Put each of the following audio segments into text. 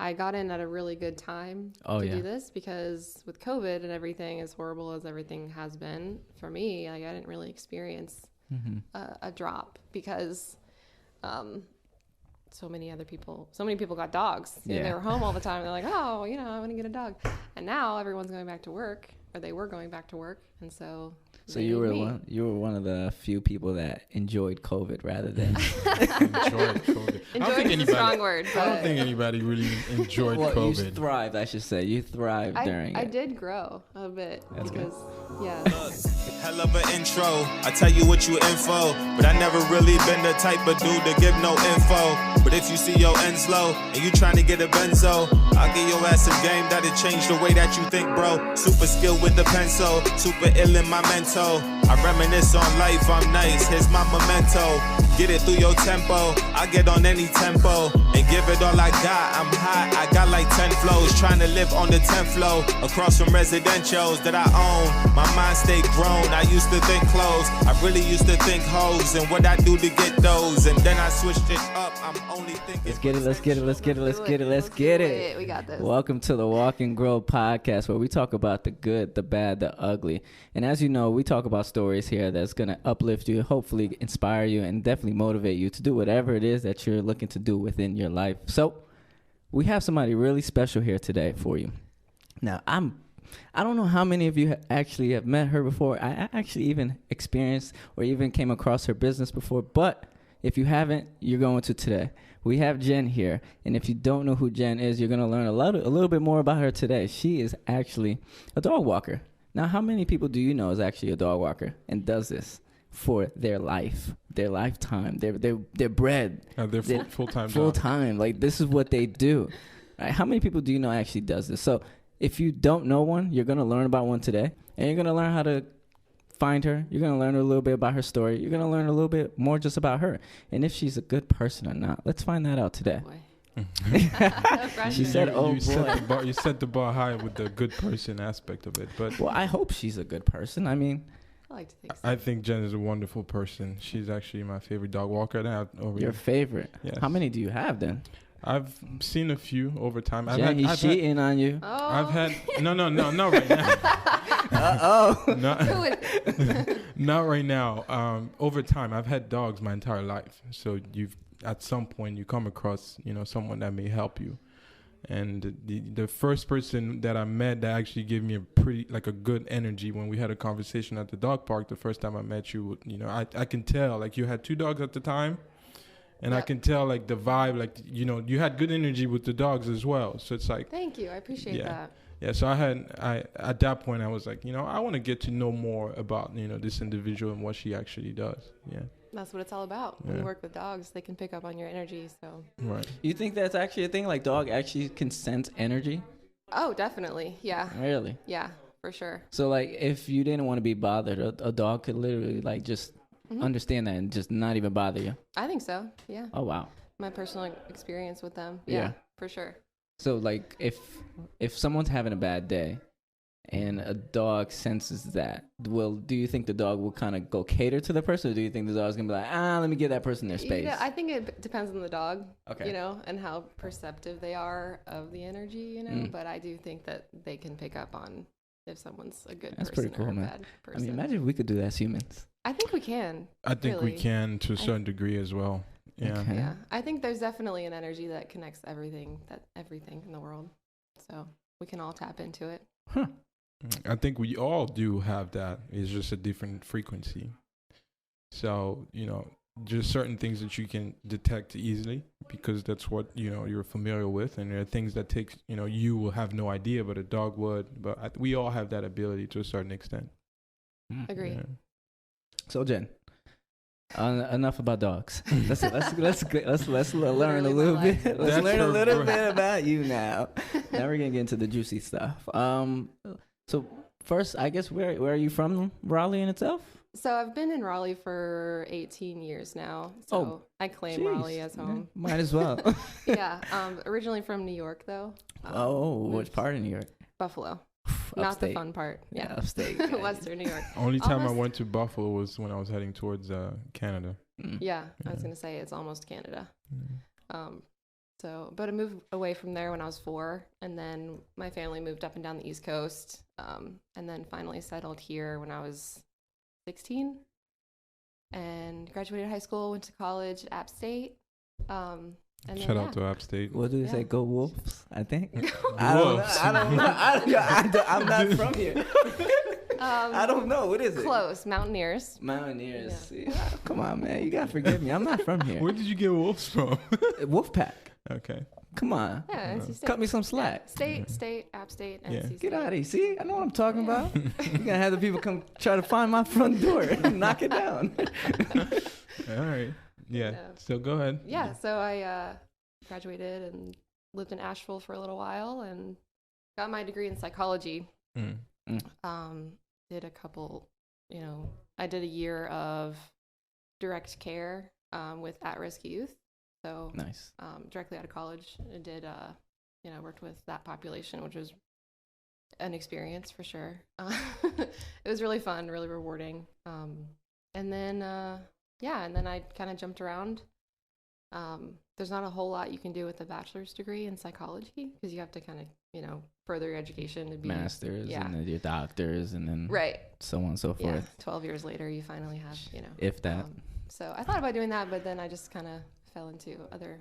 I got in at a really good time to do this, because with COVID and everything, as horrible as everything has been for me, like I didn't really experience a drop, because so many people got dogs. You know, they were home all the time. They're like, oh, you know, I want to get a dog. And now everyone's going back to work, or they were going back to work. And so you were one of the few people that enjoyed COVID rather than enjoyed COVID. Enjoyed is a strong word. I don't think anybody really enjoyed COVID. You thrived, I should say. You thrived during it. I did grow a bit. That's because, yeah. Hell of an intro. I tell you what you info, but I never really been the type of dude to give no info. But if you see your ends low and you trying to get a benzo, I'll give your ass some game that'll change the way that you think, bro. Super skilled with the pencil, super ill in my mental. I reminisce on life, I'm nice, here's my memento. Get it through your tempo, I get on any tempo and give it all I got. I'm hot, I got like 10 flows, trying to live on the 10th floor, across from residentials that I own. My mind stay grown, I used to think clothes, I really used to think hoes and what I do to get those, and then I switched it up. I'm only thinking. Let's get it. We got this. Welcome to the Walk and Grow podcast, where we talk about the good, the bad, the ugly. And as you know, we talk about stories here that's going to uplift you, hopefully inspire you, and definitely motivate you to do whatever it is that you're looking to do within your life. So we have somebody really special here today for you. Now, I don't know how many of you actually have met her before. I actually even experienced or even came across her business before, but if you haven't, you're going to today. We have Jen here, and if you don't know who Jen is, you're going to learn a little bit more about her today. She is actually a dog walker. Now, how many people do you know is actually a dog walker and does this for their life, their lifetime, their bread? Their full-time job. Full-time. Like, this is what they do. All right, how many people do you know actually does this? So if you don't know one, you're going to learn about one today, and you're going to learn how to find her. You're going to learn a little bit about her story. You're going to learn a little bit more just about her and if she's a good person or not. Let's find that out today. She said, you set the bar high with the good person aspect of it. But well, I hope she's a good person. I mean, I like to think so. I think Jen is a wonderful person. She's actually my favorite dog walker. Your favorite? Yes. How many do you have then? I've seen a few over time. Jen, he's cheating on you. Oh. I've had no, not right now. Not right now. Over time, I've had dogs my entire life. So at some point you come across, someone that may help you. And the first person that I met that actually gave me a good energy when we had a conversation at the dog park the first time I met you, I can tell, like, you had 2 dogs at the time. And I can tell, like, the vibe, like, you had good energy with the dogs as well. So it's like... Thank you. I appreciate that. Yeah, so at that point, I was like, I want to get to know more about, this individual and what she actually does. Yeah. That's what it's all about. When you work with dogs, they can pick up on your energy, so... Right. You think that's actually a thing? Like, dog actually can sense energy? Oh, definitely. Yeah. Really? Yeah, for sure. So, like, if you didn't want to be bothered, a dog could literally, like, just... understand that and just not even bother you? I think so, yeah. Oh, wow. My personal experience with them. Yeah, for sure. So, like, if someone's having a bad day and a dog senses that, do you think the dog will kind of go cater to the person, or do you think the dog's going to be like, let me give that person their space? I think it depends on the dog, okay. And how perceptive they are of the energy, But I do think that they can pick up on if someone's a good person pretty cool, or a man. bad person. I mean, imagine if we could do that as humans. I think we can. I think we can to a certain degree as well. Yeah. Okay. Yeah. I think there's definitely an energy that connects everything in the world. So we can all tap into it. Huh. I think we all do have that. It's just a different frequency. So, just certain things that you can detect easily because that's what, you're familiar with. And there are things that you will have no idea, but a dog would. But we all have that ability to a certain extent. Agree. Yeah. So, Jen, enough about dogs. Let's learn a little bit. Let's learn a little bit about you now. Now we're gonna get into the juicy stuff. So first, I guess where are you from? Raleigh in itself? So I've been in Raleigh for 18 years now. So I claim Raleigh as home. Might as well. Yeah. Originally from New York, though. Which part of New York? Buffalo. Upstate. Not the fun part. Yeah. Upstate. Western New York. Only time I went to Buffalo was when I was heading towards Canada. Yeah. I was going to say it's almost Canada. So, but I moved away from there when I was 4, and then my family moved up and down the East Coast, and then finally settled here when I was 16, and graduated high school, went to college at App State. And Shout out to App State. What do you say? Go Wolves, I think. I don't know. I'm not from here. I don't know. What is it? Close. Mountaineers. Mountaineers. Yeah. Come on, man. You got to forgive me. I'm not from here. Where did you get Wolves from? Wolfpack. Okay. Come on. Yeah, NC State. Cut me some slack. State, App State, NC State. Get out of here. See? I know what I'm talking about. You're going to have the people come try to find my front door and knock it down. All right. Yeah. So go ahead. Yeah. So I graduated and lived in Asheville for a little while and got my degree in psychology. Did a couple, I did a year of direct care with at-risk youth. So nice. Directly out of college, I did, worked with that population, which was an experience for sure. It was really fun, really rewarding. And then I kind of jumped around. There's not a whole lot you can do with a bachelor's degree in psychology because you have to kind of, further your education to be masters and then your doctors and then so on and so forth. Yeah, 12 years later, you finally have, if that. So I thought about doing that, but then I just kind of fell into other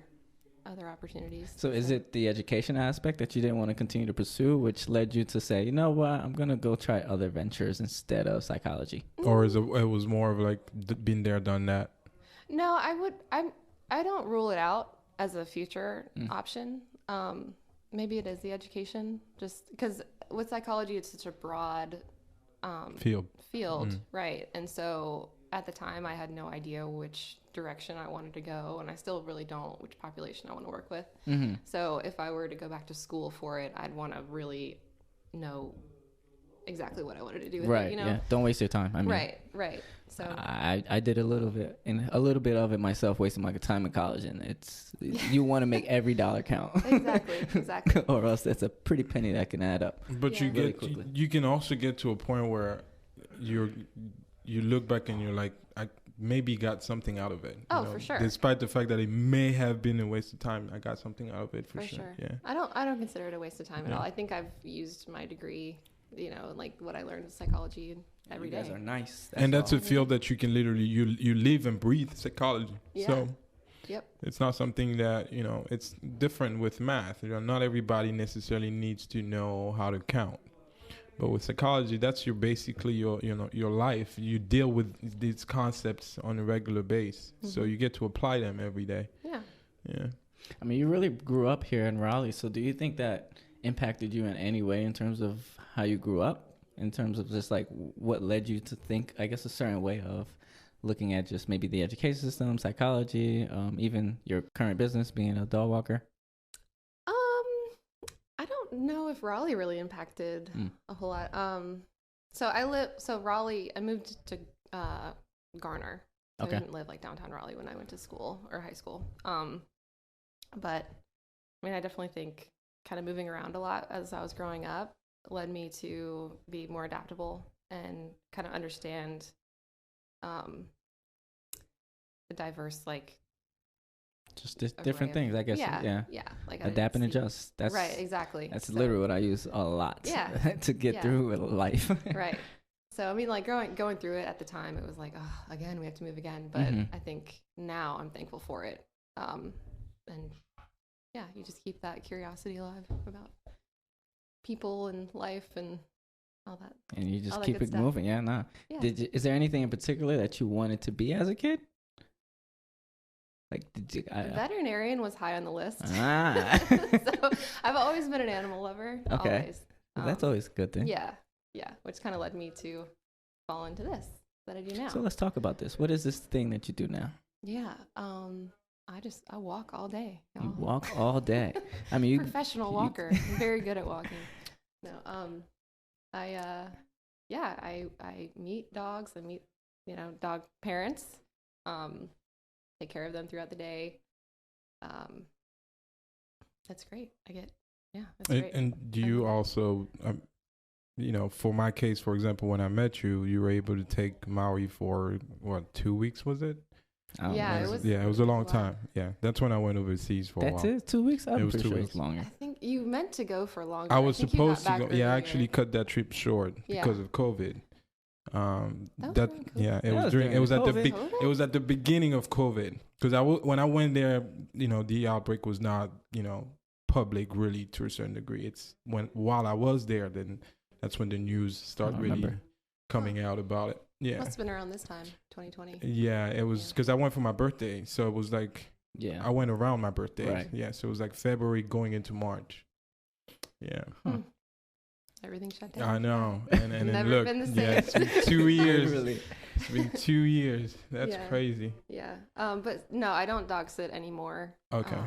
opportunities. So is it the education aspect that you didn't want to continue to pursue, which led you to say, you know what, I'm going to go try other ventures instead of psychology? Or it was more of like been there, done that? No, I don't rule it out as a future option. Maybe it is the education, just because with psychology, it's such a broad field, right? And so at the time, I had no idea which direction I wanted to go, and I still really don't, which population I want to work with. Mm-hmm. So if I were to go back to school for it, I'd want to really know exactly what I wanted to do with it, Yeah. Don't waste your time. I mean, right. So I did a little bit of it myself, wasting my time in college, and you want to make every dollar count. Exactly. Or else that's a pretty penny that can add up. But you can also get to a point where you look back and you're like, I maybe got something out of it. For sure. Despite the fact that it may have been a waste of time, I got something out of it for sure. Yeah. I don't consider it a waste of time at all. I think I've used my degree, like what I learned in psychology every day. You guys are nice. That's a field that you can literally you live and breathe psychology. Yeah. So yep. It's not something that it's different with math. Not everybody necessarily needs to know how to count. But with psychology, that's basically your life. You deal with these concepts on a regular basis, so you get to apply them every day. Yeah. I mean, you really grew up here in Raleigh, so do you think that impacted you in any way in terms of how you grew up, in terms of just like what led you to think, I guess, a certain way of looking at just maybe the education system, psychology, even your current business being a dog walker? I don't know if Raleigh really impacted a whole lot. Raleigh, I moved to Garner. So I didn't live like downtown Raleigh when I went to school or high school. But I mean, I definitely think kind of moving around a lot as I was growing up led me to be more adaptable and kind of understand the diverse, like, just different things, I guess. Yeah. Like adapt and adjust. That's right. Exactly. That's literally what I use a lot. To get through life. Right. So I mean, like going through it at the time, it was like, oh, again, we have to move again. But I think now I'm thankful for it. And yeah, you just keep that curiosity alive about people and life and all that. And you just keep it moving. Yeah. Nah. Yeah. Is there anything in particular that you wanted to be as a kid? Like, veterinarian was high on the list. So I've always been an animal lover. Okay. Always. That's always a good thing. Yeah. Which kind of led me to fall into this that I do now. So let's talk about this. What is this thing that you do now? Yeah. I walk all day. Y'all. You walk all day. I mean, professional walker. I'm very good at walking. No. I meet dogs. I meet, dog parents. Take care of them throughout the day. That's great. That's great. And do you also, for my case, for example, when I met you, you were able to take Maui for 2 weeks, was it? I don't Yeah, know. it was. Yeah, it was a long Wow. time. Yeah, that's when I went overseas for a That's while. it. 2 weeks. I'm It was pretty 2 sure weeks. it's longer. I think you meant to go for longer. I was think you got supposed to back go. Yeah, I earlier. actually cut that trip short Yeah. because of COVID. was That during COVID? yeah, it That was was during. It during was at the COVID? big. COVID? It was at the beginning of COVID because when I went there, the outbreak was not public really to a certain degree. It's while I was there, then that's when the news started I really remember. coming out about it. Yeah, Must have been around this time, 2020. yeah, it was Yeah. because I went for my birthday, so it was like Yeah. I went around my birthday. Right. Yeah, so it was like February going into March. Yeah. Everything shut down. I know, and then Never look, been the yeah, it's same. been 2 years. Literally. It's been 2 years. That's Yeah. crazy. Yeah. But no, I don't dog sit anymore. Okay.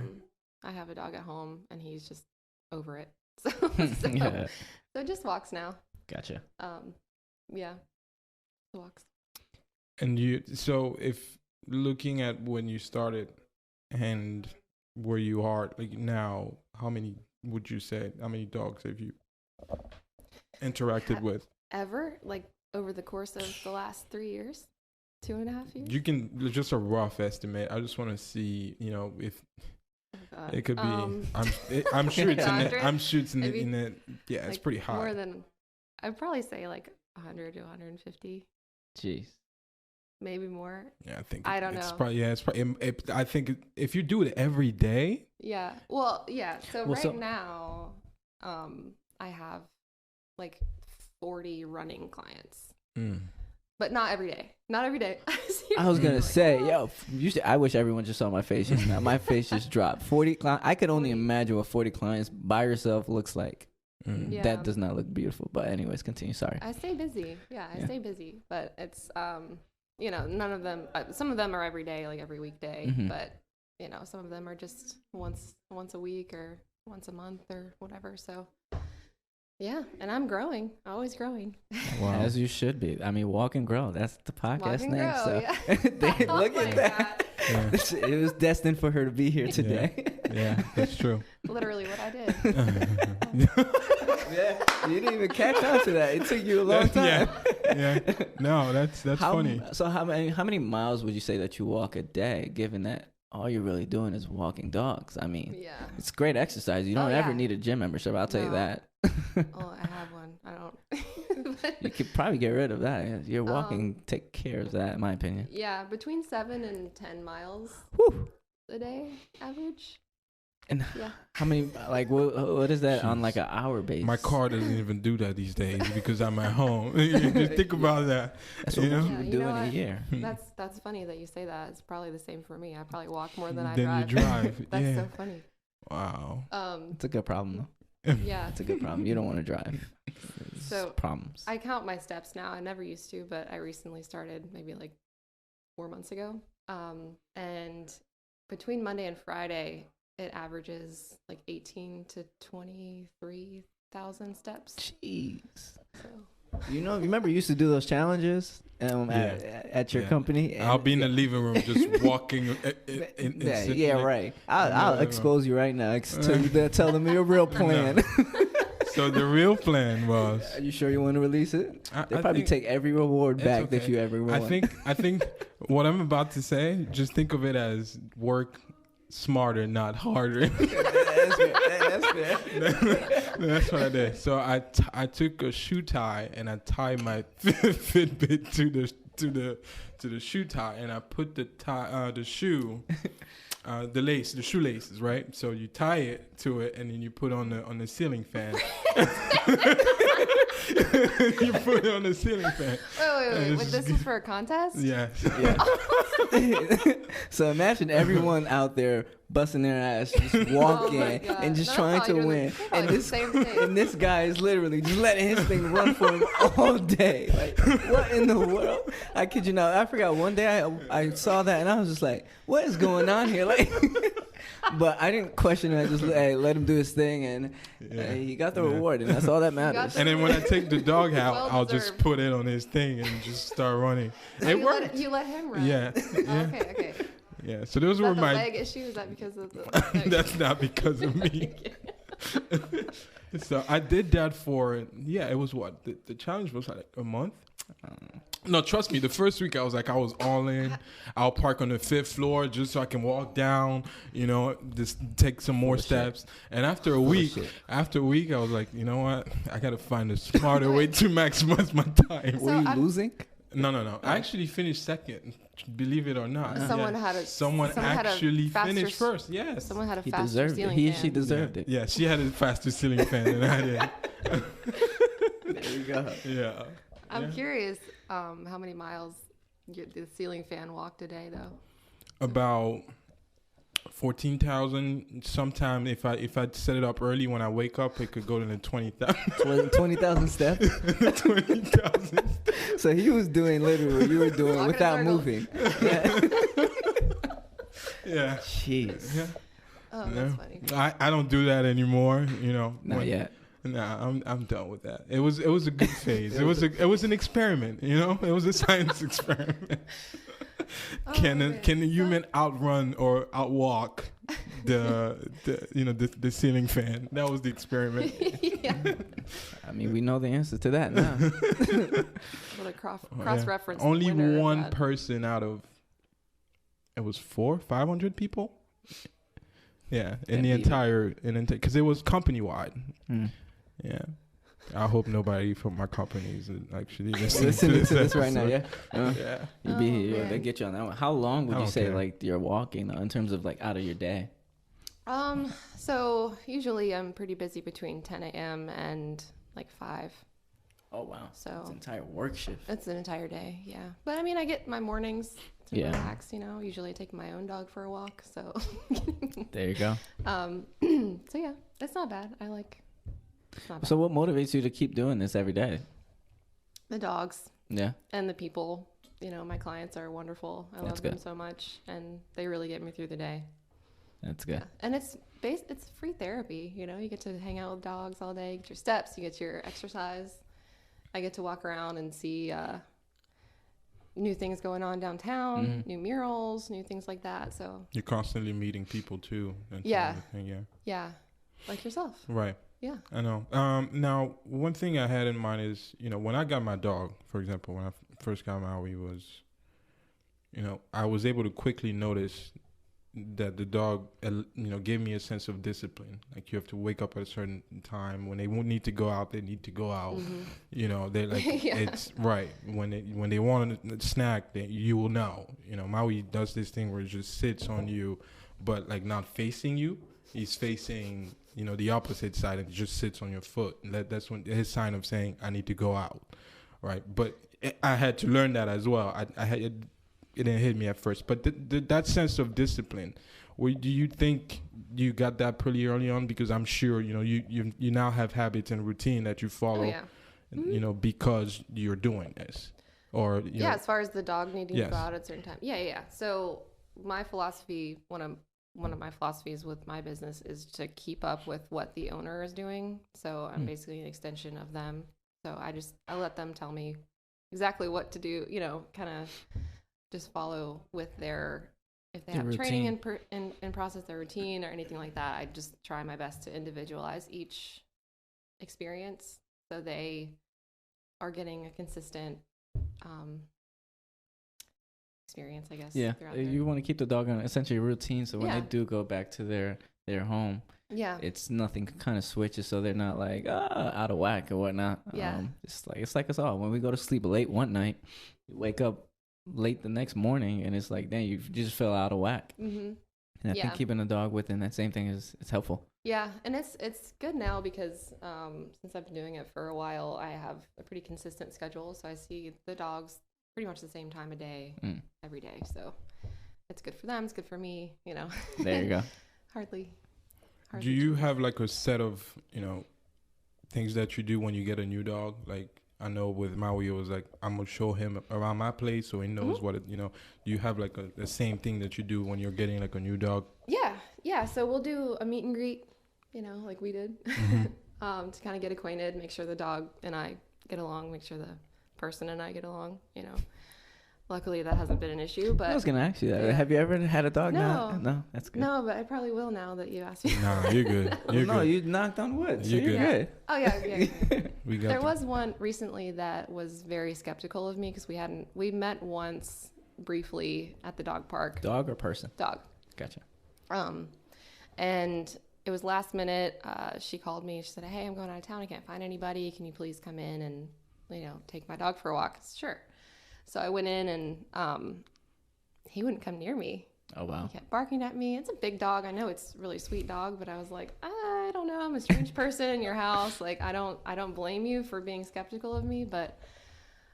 I have a dog at home, and he's just over it. So Yeah. so it just walks now. Gotcha. Yeah. Walks. And so if looking at when you started and where you are like now, how many would you say? How many dogs have you interacted with? Ever, like, over the course of the last 3 years? 2.5 years? You can just a rough estimate. I just want to see, if Oh, God. it could be. Um, I'm sure it's in it. 100? I'm sure it's in Maybe, it. Yeah, it's like, pretty high. More than, I'd probably say like 100 to 150, Jeez. maybe more. Yeah, I think I don't it's know. Probably, yeah, it's probably. I think if you do it every day, Yeah. Well, yeah. So Well, right so- now, I have like 40 running clients, but not every day. Not every day. I was gonna Like, say, what? yo, usually I wish everyone just saw my face just now. My face just dropped. 40 clients. I could only 40. imagine what 40 clients by yourself looks like. Yeah. That does not look beautiful. But anyways, continue. Sorry. I stay busy. Yeah, I Yeah. stay busy, but it's none of them. Some of them are every day, like every weekday, Mhm. but some of them are just once a week or once a month or whatever. So yeah, and I'm growing, always growing. Wow. As you should be. I mean, walk and grow. That's the Walk podcast and name. grow, So yeah. They- Oh look my at that. Yeah. It was destined for her to be here today. Yeah, that's true. Literally what I did. Yeah, you didn't even catch on to that. It took you a long time. Yeah. No, that's How, funny. So how many miles would you say that you walk a day, given that all you're really doing is walking dogs? I mean, Yeah. it's great exercise. You Oh, don't ever yeah. need a gym membership. I'll tell you No. that. Oh, I have one. I don't. But, You could probably get rid of that. Your walking take care of that, in my opinion. yeah, between 7 and 10 miles Whew. a day average. And Yeah. how many? Like, what is that on Jeez. like an hour basis? My car doesn't even do that these days because I'm at home. Just think about that. That's what you know? most Yeah, people you do know in a what? year. That's funny that you say that. It's probably the same for me. I probably walk more than I Then drive. you drive. That's Yeah. so funny. Wow. It's a good problem, though. Yeah. It's a good problem. You don't want to drive. It's So, problems. I count my steps now. I never used to, but I recently started maybe like 4 months ago. And between Monday and Friday, it averages like 18 to 23,000 steps. Jeez. So Remember you used to do those challenges at your Yeah. company? I'll be in the living room just walking. Yeah, right. I'll expose you right now. Tell them your real plan. So the real plan was. Are you sure you want to release it? I They probably think- take every reward It's back that okay. you ever won. I think what I'm about to say, just think of it as work smarter, not harder. That's fair. That's what I did. So I took a shoe tie and I tied my Fitbit to the shoe tie, and I put the shoe. The shoelaces, right? So you tie it to it, and then you put on the ceiling fan. You put it on the ceiling fan. wait. This is for a contest? Yeah. So imagine everyone out there busting their ass, just walking Oh my God. and just They'll trying to probably do win. they'll probably And do the this same thing. and this guy is literally just letting his thing run for him all day. Like, what in the world? I kid you not. I forgot one day I saw that and I was just like, what is going on here? Like, but I didn't question it. I just let him do his thing, and he got the reward, and that's all that matters. And then when I take the dog out, Well I'll just deserved. put it on his thing and just start running. So It you worked. You let him run? Yeah. Oh, okay. Yeah. So those Is were that the my. leg issue? Is that because of the... That's not because of me. So I did that for it was what the challenge was like a month. No, trust me. The first week I was all in. I'll park on the 5th floor just so I can walk down. You know, just take some more steps. And after a week, I was like, you know what? I gotta find a smarter way to maximize my time. Were you losing? No. I actually finished second. Believe it or not. Someone actually finished first. Yes. Someone had a He faster deserved ceiling it. fan. She deserved it. Yeah, she had a faster ceiling fan than I did. There you go. Yeah. I'm curious how many miles the ceiling fan walked a day, though. About 14,000. Sometime if I set it up early when I wake up, it could go to the 20,000. 20,000 steps. 20,000. So he was doing literally what you were doing Walking without in circles. moving. Yeah. Yeah. Jeez. Yeah. Oh, No. that's funny. I don't do that anymore. You know. Not yet. Nah, I'm done with that. It was a good phase. it was an experiment. You know, it was a science experiment. Can a human outrun or outwalk the ceiling fan? That was the experiment. Yeah. I mean, we know the answer to that now. What a cross reference. Only one person out of it was 500 people. Yeah, in the entire because it was company wide. Mm. Yeah. I hope nobody from my company is actually Listening to this right now, yeah. Yeah. You'd be here. They get you on that one. How long would I you don't say care. like you're walking in terms of like out of your day? So usually I'm pretty busy between 10 a.m. and like 5. Oh wow. So It's an entire work shift. it's an entire day, yeah. But I mean, I get my mornings to Yeah. relax, you know. Usually I take my own dog for a walk, so. There you go. So yeah, it's not bad. It's not bad. So what motivates you to keep doing this every day? The dogs Yeah. and the people, you know, my clients are wonderful. I That's love them good. so much, and they really get me through the day. That's good. Yeah. And it's free therapy, you know. You get to hang out with dogs all day, get your steps, you get your exercise. I get to walk around and see new things going on downtown, Mhm. new murals, new things like that. So You're constantly meeting people too. That's Yeah. another thing, yeah. yeah, like yourself. Right. Yeah. I know. Now, one thing I had in mind is, you know, when I got my dog, for example, when I first got Maui, was, you know, I was able to quickly notice that the dog, you know, gave me a sense of discipline. Like you have to wake up at a certain time. When they won't need to go out, they need to go out. Mm-hmm. You know, they like Yeah. it's right when they want a snack, you will know. You know, Maui does this thing where it just sits on you, but like not facing you. He's facing, you know, the opposite side and just sits on your foot. And that's when his sign of saying I need to go out, right? But I had to learn that as well. It didn't hit me at first, but that sense of discipline. Do you think you got that pretty early on? Because I'm sure you know you now have habits and routine that you follow. Oh yeah. You know, because you're doing this, or you know, As far as the dog needing Yes. to go out at a certain time. Yeah. So my philosophy, one of my philosophies with my business is to keep up with what the owner is doing. So I'm basically an extension of them. So I let them tell me exactly what to do. You know, kind of just follow with if they Their have training routine. and process their routine or anything like that. I just try my best to individualize each experience so they are getting a consistent experience, I guess. Yeah. throughout their- You want to keep the dog on essentially a routine, so when Yeah. they do go back to their home, Yeah. it's nothing kind of switches, so they're not like out of whack or whatnot. Yeah. It's like us all. When we go to sleep late one night, you wake up late the next morning, and it's like, dang, you just fell out of whack. Mm-hmm. And I Yeah. think keeping a dog within that same thing is helpful. Yeah, and it's good now because since I've been doing it for a while, I have a pretty consistent schedule. So I see the dogs pretty much the same time of day every day. So it's good for them. It's good for me. You know. There you go. Hardly. do you have like a set of, you know, things that you do when you get a new dog? Like I know with Maui, it was like I'm gonna show him around my place so he knows what it. You know, do you have like the same thing that you do when you're getting like a new dog? Yeah. So we'll do a meet and greet, you know, like we did, to kind of get acquainted, make sure the dog and I get along, make sure the person and I get along, you know. Luckily, that hasn't been an issue. But I was gonna ask you that. Yeah. Have you ever had a dog? No. No, that's good. no, but I probably will now that you asked me. Nah, you're good. You're No, good. you knocked on wood. So You're you're good. good. Oh yeah. We got There the- was one recently that was very skeptical of me because we met once briefly at the dog park. Dog or person? Dog. Gotcha. And it was last minute. She called me. She said, "Hey, I'm going out of town. I can't find anybody. Can you please come in and, take my dog for a walk?" Sure. So I went in and he wouldn't come near me. Oh wow. He kept barking at me. It's a big dog. I know it's a really sweet dog, but I was like, I don't know. I'm a strange person in your house. Like, I don't blame you for being skeptical of me, but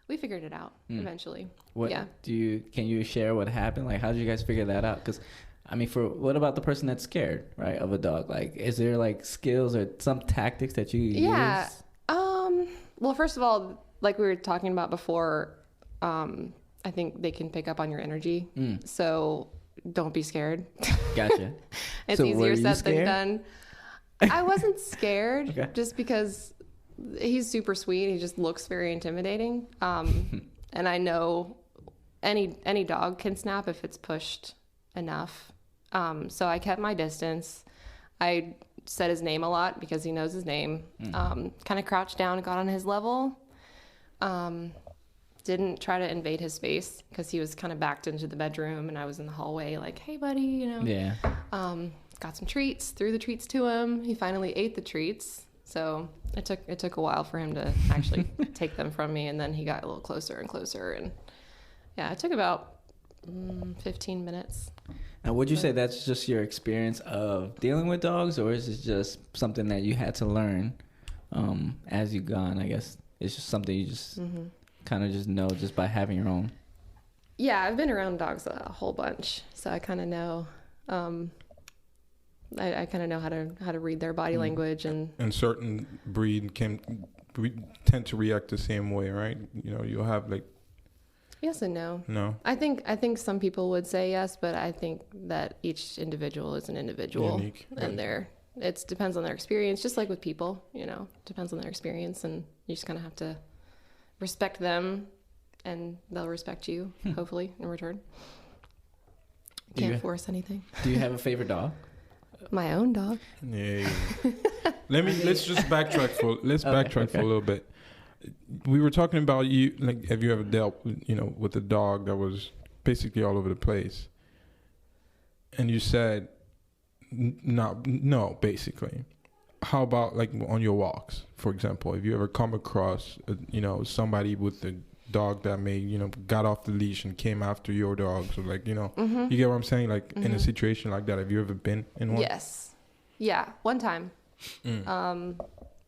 we figured it out eventually. What Yeah. can you share what happened? Like, how did you guys figure that out? Because, I mean, what about the person that's scared, right, of a dog? Like, is there like skills or some tactics that you Yeah. use? Well, first of all, like we were talking about before, I think they can pick up on your energy. So don't be scared. Gotcha. It's So were easier you said scared? than done. I wasn't scared Okay. just because he's super sweet. He just looks very intimidating. And I know any dog can snap if it's pushed enough. So I kept my distance. I said his name a lot because he knows his name. Kind of crouched down and got on his level. Didn't try to invade his space because he was kind of backed into the bedroom and I was in the hallway like, "Hey buddy," Yeah. got some treats, threw the treats to him. He finally ate the treats. So it took a while for him to actually take them from me. And then he got a little closer and closer. And yeah, it took about 15 minutes. Now, would you say that's just your experience of dealing with dogs, or is it just something that you had to learn as you gone? I guess it's just something you just kind of just know just by having your own. Yeah, I've been around dogs a whole bunch, so I kind of know. I kind of know how to read their body language and certain breed tend to react the same way, right? You'll have like yes and no. no. I think some people would say yes, but I think that each individual is an individual, Unique, and it depends on their experience. Just like with people, depends on their experience, and you just kind of have to respect them, and they'll respect you, hopefully, in return. Can't force anything. Do you have a favorite dog? My own dog. Yeah. Let's just backtrack for Okay. a little bit. We were talking about you, like, have you ever dealt, with a dog that was basically all over the place? And you said, no, basically. How about like on your walks, for example? Have you ever come across, somebody with a dog that may, got off the leash and came after your dog? So like, you get what I'm saying? Like in a situation like that, have you ever been in one? Yes. Yeah, one time.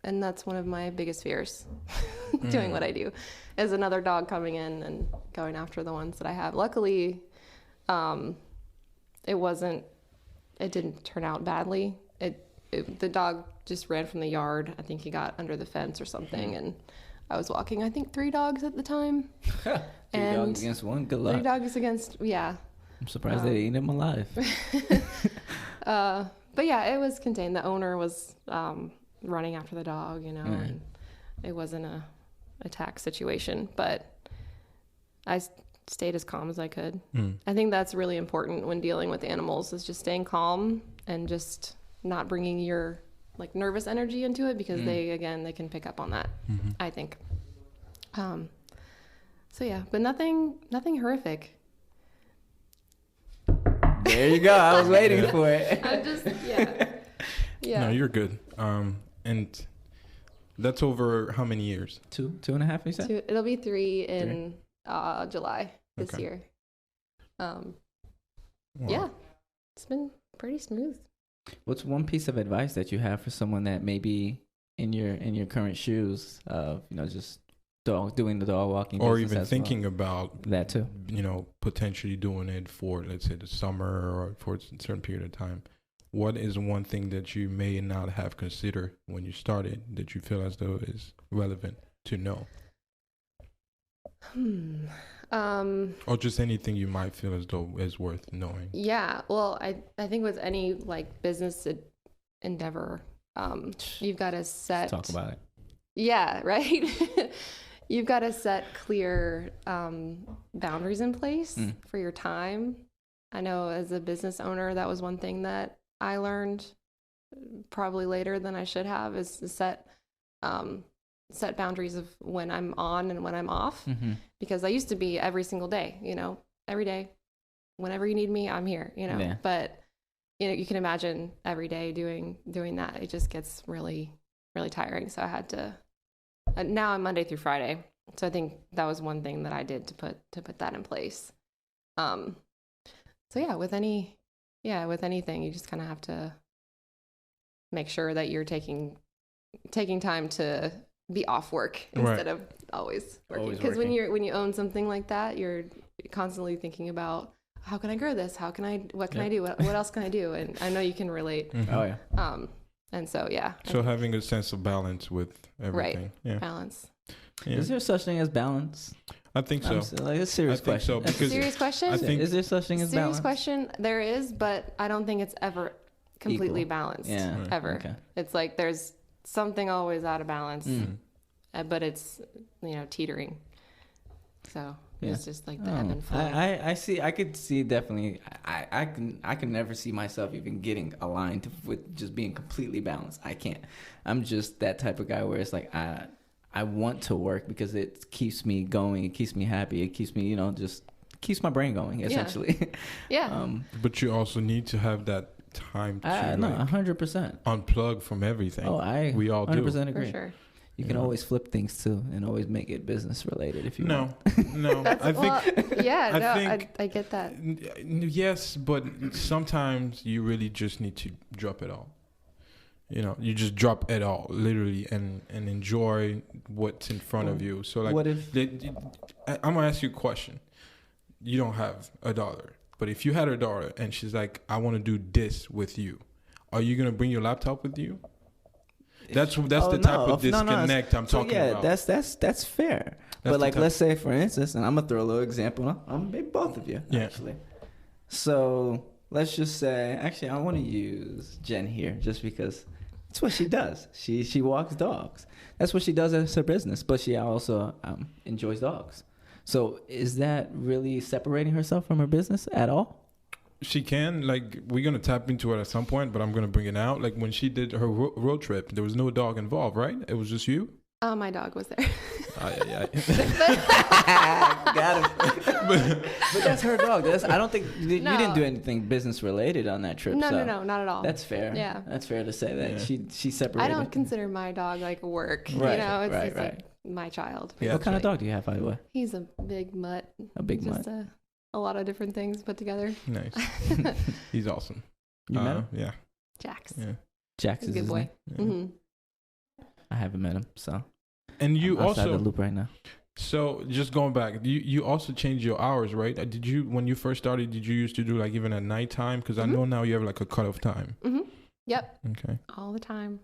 And that's one of my biggest fears, doing what I do, is another dog coming in and going after the ones that I have. Luckily, it didn't turn out badly. The dog just ran from the yard. I think he got under the fence or something, and I was walking, I think 3 dogs at the time. Three And dogs against one. Good 3 luck. dogs against, yeah. I'm surprised they ate him alive. But yeah, it was contained. The owner was running after the dog, and it wasn't a attack situation, but I stayed as calm as I could. I think that's really important when dealing with animals, is just staying calm and just not bringing your like nervous energy into it, because they can pick up on that. I think. So yeah, but nothing horrific. There you go. I was waiting for it. I'm just yeah. No, you're good. And that's over how many years? 2.5, you said? It'll be 3 in July this Okay. year. Wow. Yeah, it's been pretty smooth. What's one piece of advice that you have for someone that may be in your current shoes of just doing the dog walking, Or business even as thinking about that too? Potentially doing it for, let's say, the summer or for a certain period of time. What is one thing that you may not have considered when you started that you feel as though is relevant to know? Or just anything you might feel as though is worth knowing? Yeah, well, I think with any like business endeavor, you've got to set. Talk about it. Yeah, right. you've got to set clear boundaries in place for your time. I know as a business owner, that was one thing that I learned probably later than I should have, is to set boundaries of when I'm on and when I'm off. Because I used to be every single day, every day, whenever you need me, I'm here, Yeah. But you can imagine every day doing that. It just gets really, really tiring. So I had to. Now I'm Monday through Friday, so I think that was one thing that I did to put that in place. So yeah, with anything, you just kind of have to make sure that you're taking time to be off work instead of always working. Because when you own something like that, you're constantly thinking about, how can I grow this? What can I do? What else can I do? And I know you can relate. Oh yeah. And so yeah. So having a sense of balance with everything. Right. Yeah. Balance. Yeah. Is there such thing as balance? I think so. Like a serious I think question. so, That's a because Serious question? I think is there such thing as Serious balance? question. There is, but I don't think it's ever completely Equal. balanced. Yeah. Right. Ever. Okay. It's like there's something always out of balance, but it's teetering. So it's just like the ebb and flow. I see. I could see definitely. I can never see myself even getting aligned with just being completely balanced. I can't. I'm just that type of guy where it's like I want to work because it keeps me going. It keeps me happy. It keeps me just keeps my brain going essentially. Yeah. But you also need to have that time to No, like 100%. unplug from everything. Oh, we all do. 100% agree. For sure. You can always flip things too, and always make it business related if you want. No. I think I get that. yes, but sometimes you really just need to drop it all. You just drop it all, literally, and enjoy what's in front of you. So, like, what if I'm gonna ask you a question. You don't have a daughter, but if you had a daughter and she's like, "I want to do this with you," are you gonna bring your laptop with you? That's the type of disconnect I'm talking about. Yeah, that's fair. But like, let's say for instance, and I'm gonna throw a little example. Maybe both of you actually. So let's just say, actually, I want to use Jen here just because it's what she does. She walks dogs. That's what she does as her business. But she also enjoys dogs. So is that really separating herself from her business at all? She can, like, we're going to tap into it at some point, but I'm going to bring it out. Like, when she did her road trip, there was no dog involved, right? It was just you? My dog was there. Got him. But that's her dog. I don't think you didn't do anything business related on that trip. No, so not at all. That's fair. Yeah. That's fair to say that she separated. I don't consider my dog like work. Right, it's right. like my child. Yeah, what kind of dog do you have, by the way? He's a big mutt. A big mutt. Just a lot of different things put together. Nice. He's awesome. You met him? Yeah. Jax. Yeah. Jax He's is a good his boy. name. Yeah. Mm-hmm. I haven't met him, so. And you I'm outside also, the loop right now. so just going back, you also changed your hours, right? Did you, when you first started, did you used to do like even at nighttime? Because I know now you have like a cutoff time. Mm-hmm. Yep. Okay. All the time.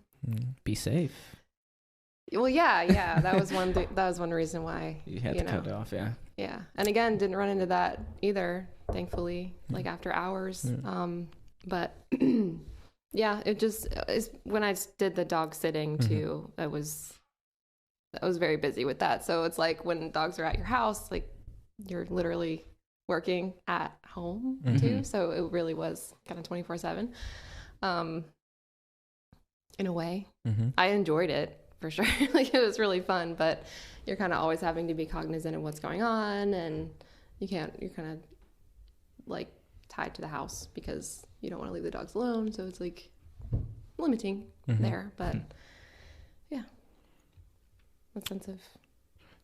Be safe. Well, yeah. That was one. That was one reason why You had to cut it off, yeah. Yeah, and again, didn't run into that either. Thankfully, like after hours. Yeah. But yeah, it just is when I did the dog sitting too. I was very busy with that. So it's like when dogs are at your house, like you're literally working at home too. So it really was kind of 24/7. In a way, I enjoyed it for sure. Like it was really fun, but you're kind of always having to be cognizant of what's going on, and you're kind of like tied to the house because you don't want to leave the dogs alone. So it's like limiting there, but yeah, that sense of.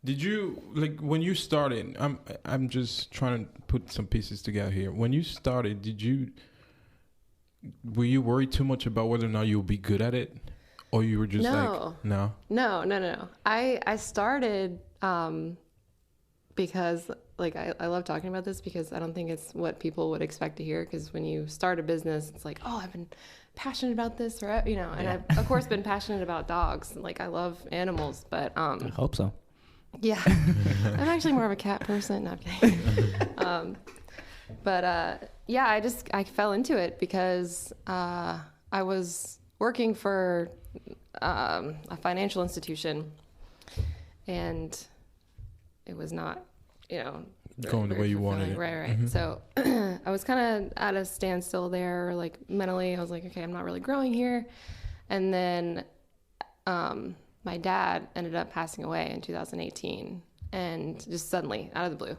Did you, like, when you started, I'm just trying to put some pieces together here. When you started, were you worried too much about whether or not you'll be good at it? Or you were just No. I started because like I love talking about this because I don't think it's what people would expect to hear, because when you start a business, it's like, oh, I've been passionate about this forever, and I've of course been passionate about dogs. Like I love animals, but I hope so. Yeah. I'm actually more of a cat person. No, I'm kidding. Yeah, I fell into it because I was working for a financial institution, and it was not, you know, Going the way you wanted it. Right. Mm-hmm. So I was kind of at a standstill there, like mentally. I was like, okay, I'm not really growing here. And then my dad ended up passing away in 2018, and just suddenly out of the blue.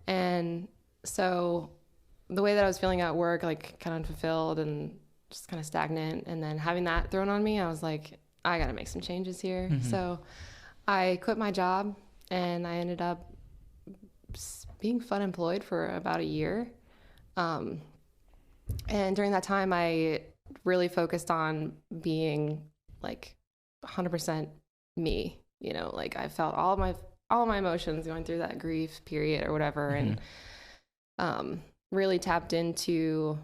And so the way that I was feeling at work, like kind of unfulfilled and just kind of stagnant, and then having that thrown on me, I was like, I got to make some changes here. So I quit my job, and I ended up being fun employed for about a year. And during that time, I really focused on being like 100% me, you know, like I felt all of my emotions going through that grief period or whatever. And really tapped into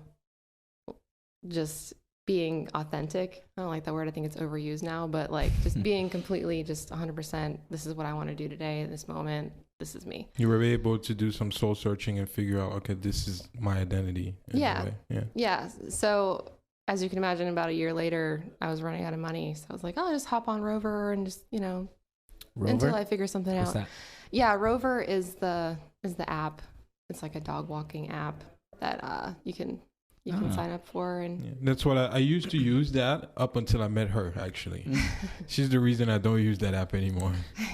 just being authentic. I don't like that word. I think it's overused now, but like just being completely just 100%. This is what I want to do today in this moment. This is me. You were able to do some soul searching and figure out, okay, this is my identity. Yeah. So as you can imagine, about a year later, I was running out of money. So I was like, I'll just hop on Rover and just, you know, Rover? Until I figure something What's out. that? Yeah, Rover is the app. It's like a dog walking app that you can sign up for. And that's what I used to use that up until I met her, actually. She's the reason I don't use that app anymore.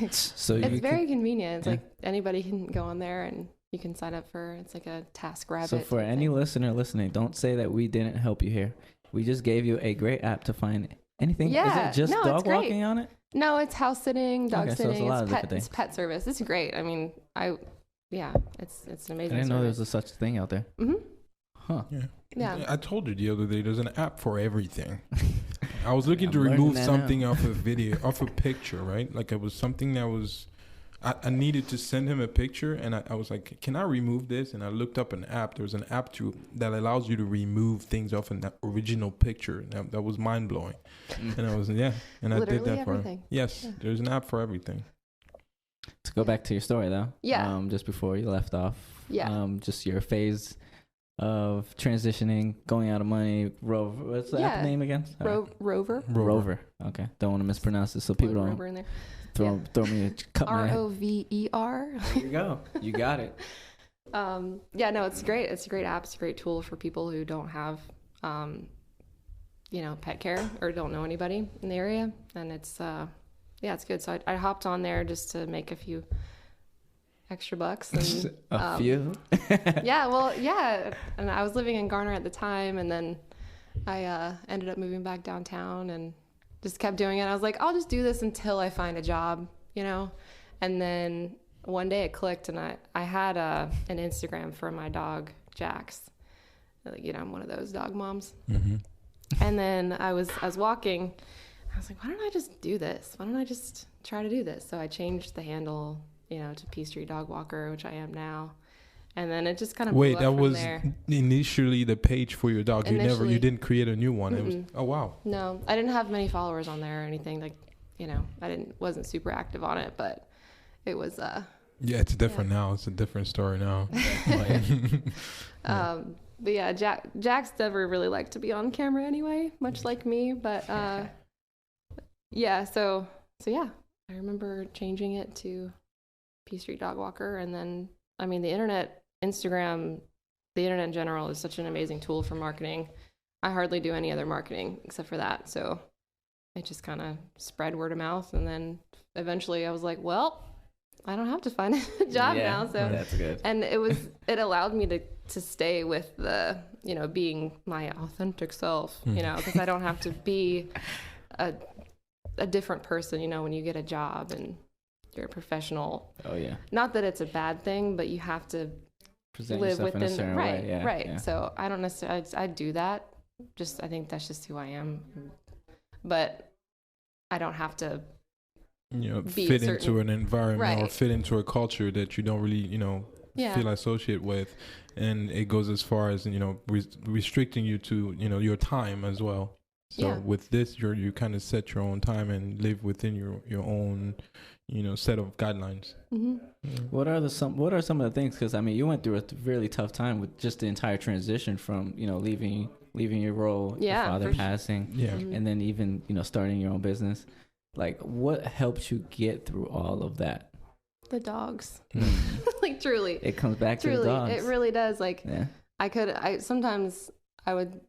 So it's very convenient. It's like anybody can go on there and you can sign up for, it's like a TaskRabbit. So for any listener listening, don't say that we didn't help you here. We just gave you a great app to find anything. Yeah. Is it just dog walking on it? No, it's house sitting, dog sitting, so it's pet service. It's great. I mean, it's an amazing I didn't know there was service. such thing out there. Huh. Yeah. I told you the other day, there's an app for everything. I was looking I'm to learning remove that something now. off a video, off a picture, right? Like it was something that was, I needed to send him a picture, and I was like, can I remove this? And I looked up an app. There was an app that allows you to remove things off an original picture. That was mind blowing. And I was, and I Literally did that everything. for, yes, there's an app for everything. To go back to your story though. Yeah. Just before you left off. Yeah. Just your phase of transitioning, going out of money. Rover. What's the app name again? Rover. Rover. Okay. Don't want to mispronounce it so people don't Rover in there. throw me cut my head. ROVER. There you go. You got it. No, it's great. It's a great app. It's a great tool for people who don't have, pet care or don't know anybody in the area. And it's, it's good. So I hopped on there just to make a few extra bucks. And, a few? And I was living in Garner at the time. And then I ended up moving back downtown and just kept doing it. I was like, I'll just do this until I find a job, you know? And then one day it clicked, and I had an Instagram for my dog, Jax. You know, I'm one of those dog moms. Mm-hmm. And then I was walking. I was like, why don't I just do this? Why don't I just try to do this? So I changed the handle, to P Street Dog Walker, which I am now. And then it just kind of blew up that from was there. initially the page for your dog. You didn't create a new one. It was, oh wow. No, I didn't have many followers on there or anything. Like, wasn't super active on it, but it was. It's different now. It's a different story now. But yeah, Jack's never really liked to be on camera anyway, much like me. But so I remember changing it to P Street Dog Walker, and then the Instagram in general is such an amazing tool for marketing. I hardly do any other marketing except for that. So it just kind of spread word of mouth. And then eventually I was like, well, I don't have to find a job now. So that's good. And it allowed me to stay with the, being my authentic self, because I don't have to be a different person, when you get a job and you're a professional. Oh yeah. Not that it's a bad thing, but you have to present live yourself within in a certain way. Yeah, right. Yeah. So I don't necessarily, I do that. I think that's just who I am. But I don't have to fit into an environment or Right. fit into a culture that you don't really, feel associated with. And it goes as far as, restricting you to, your time as well. So with this, you kind of set your own time and live within your own, set of guidelines. Mm-hmm. What are some of the things? Because you went through a really tough time with just the entire transition from leaving your role, your father passing, and then even starting your own business. Like, what helped you get through all of that? The dogs. Mm. Like truly. It comes back to the Truly. dogs. It really does. Like Yeah. sometimes I would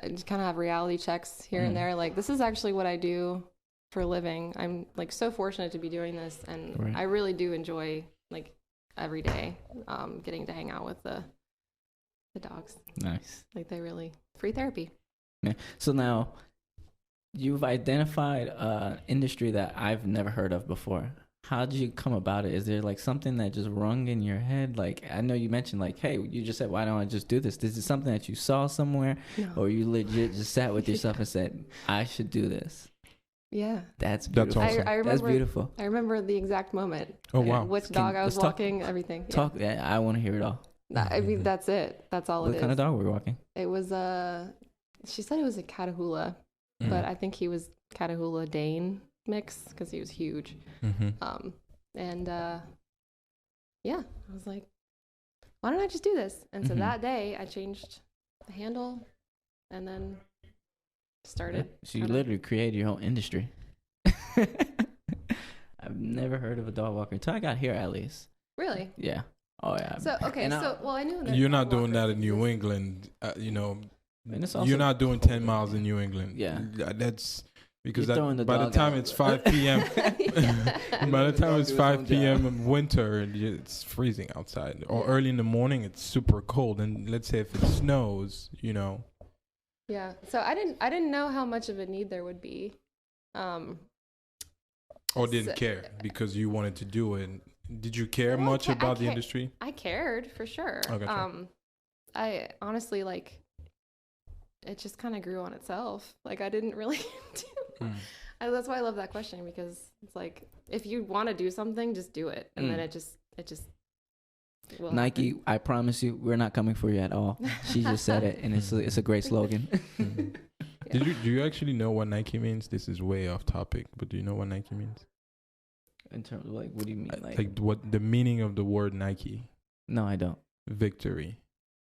just kind of have reality checks here and there. Like, this is actually what I do for a living. I'm like so fortunate to be doing this, and Right. I really do enjoy like every day getting to hang out with the dogs. Nice. Like, they really free therapy. Yeah. So now you've identified an industry that I've never heard of before. How did you come about it? Is there like something that just rung in your head? Like, I know you mentioned like, hey, you just said, why don't I just do this? This is something that you saw somewhere, No. or you legit just sat with yourself and said, I should do this. Yeah. That's That's beautiful. awesome. I remember, That's beautiful. I remember the exact moment. Oh, wow. Which dog I was let's talk- walking, everything. Yeah. Talk. Yeah, I want to hear it all. I mean, that's it. That's all What it is. kind of dog were you walking? It was she said it was a Catahoula, but I think he was Catahoula Dane mix because he was huge. Mm-hmm. And yeah, I was like, why don't I just do this? And so Mhm. that day I changed the handle and then started. So you kinda- literally created your own industry. I've never heard of a dog walker until I got here, at least. Really? Yeah. Oh yeah. So, okay, And well, I knew that You're not dog doing that walkers in New exist. England. You know, And it's also, you're not doing 10 miles in New England. Yeah. That's because You're throwing the by the dog time out. it's 5 p.m. Yeah. By the time dog it's do its 5 own p.m. job. in winter, it's freezing outside. Or Yeah. early in the morning, it's super cold. And let's say if it snows, you know. Yeah. So I didn't know how much of a need there would be. Or didn't So- care because you wanted to do it. Did you care Well, much I about the ca- industry? I cared for sure. Oh, gotcha. I honestly like it just kind of grew on itself. Like I didn't really do. That's why I love that question because it's like if you want to do something, just do it, and then it just will Nike, happen. I promise you, we're not coming for you at all. She just said it, and it's a great slogan. Do you actually know what Nike means? This is way off topic, but do you know what Nike means? In terms of like, what do you mean? Like what the meaning of the word Nike? No, I don't. Victory.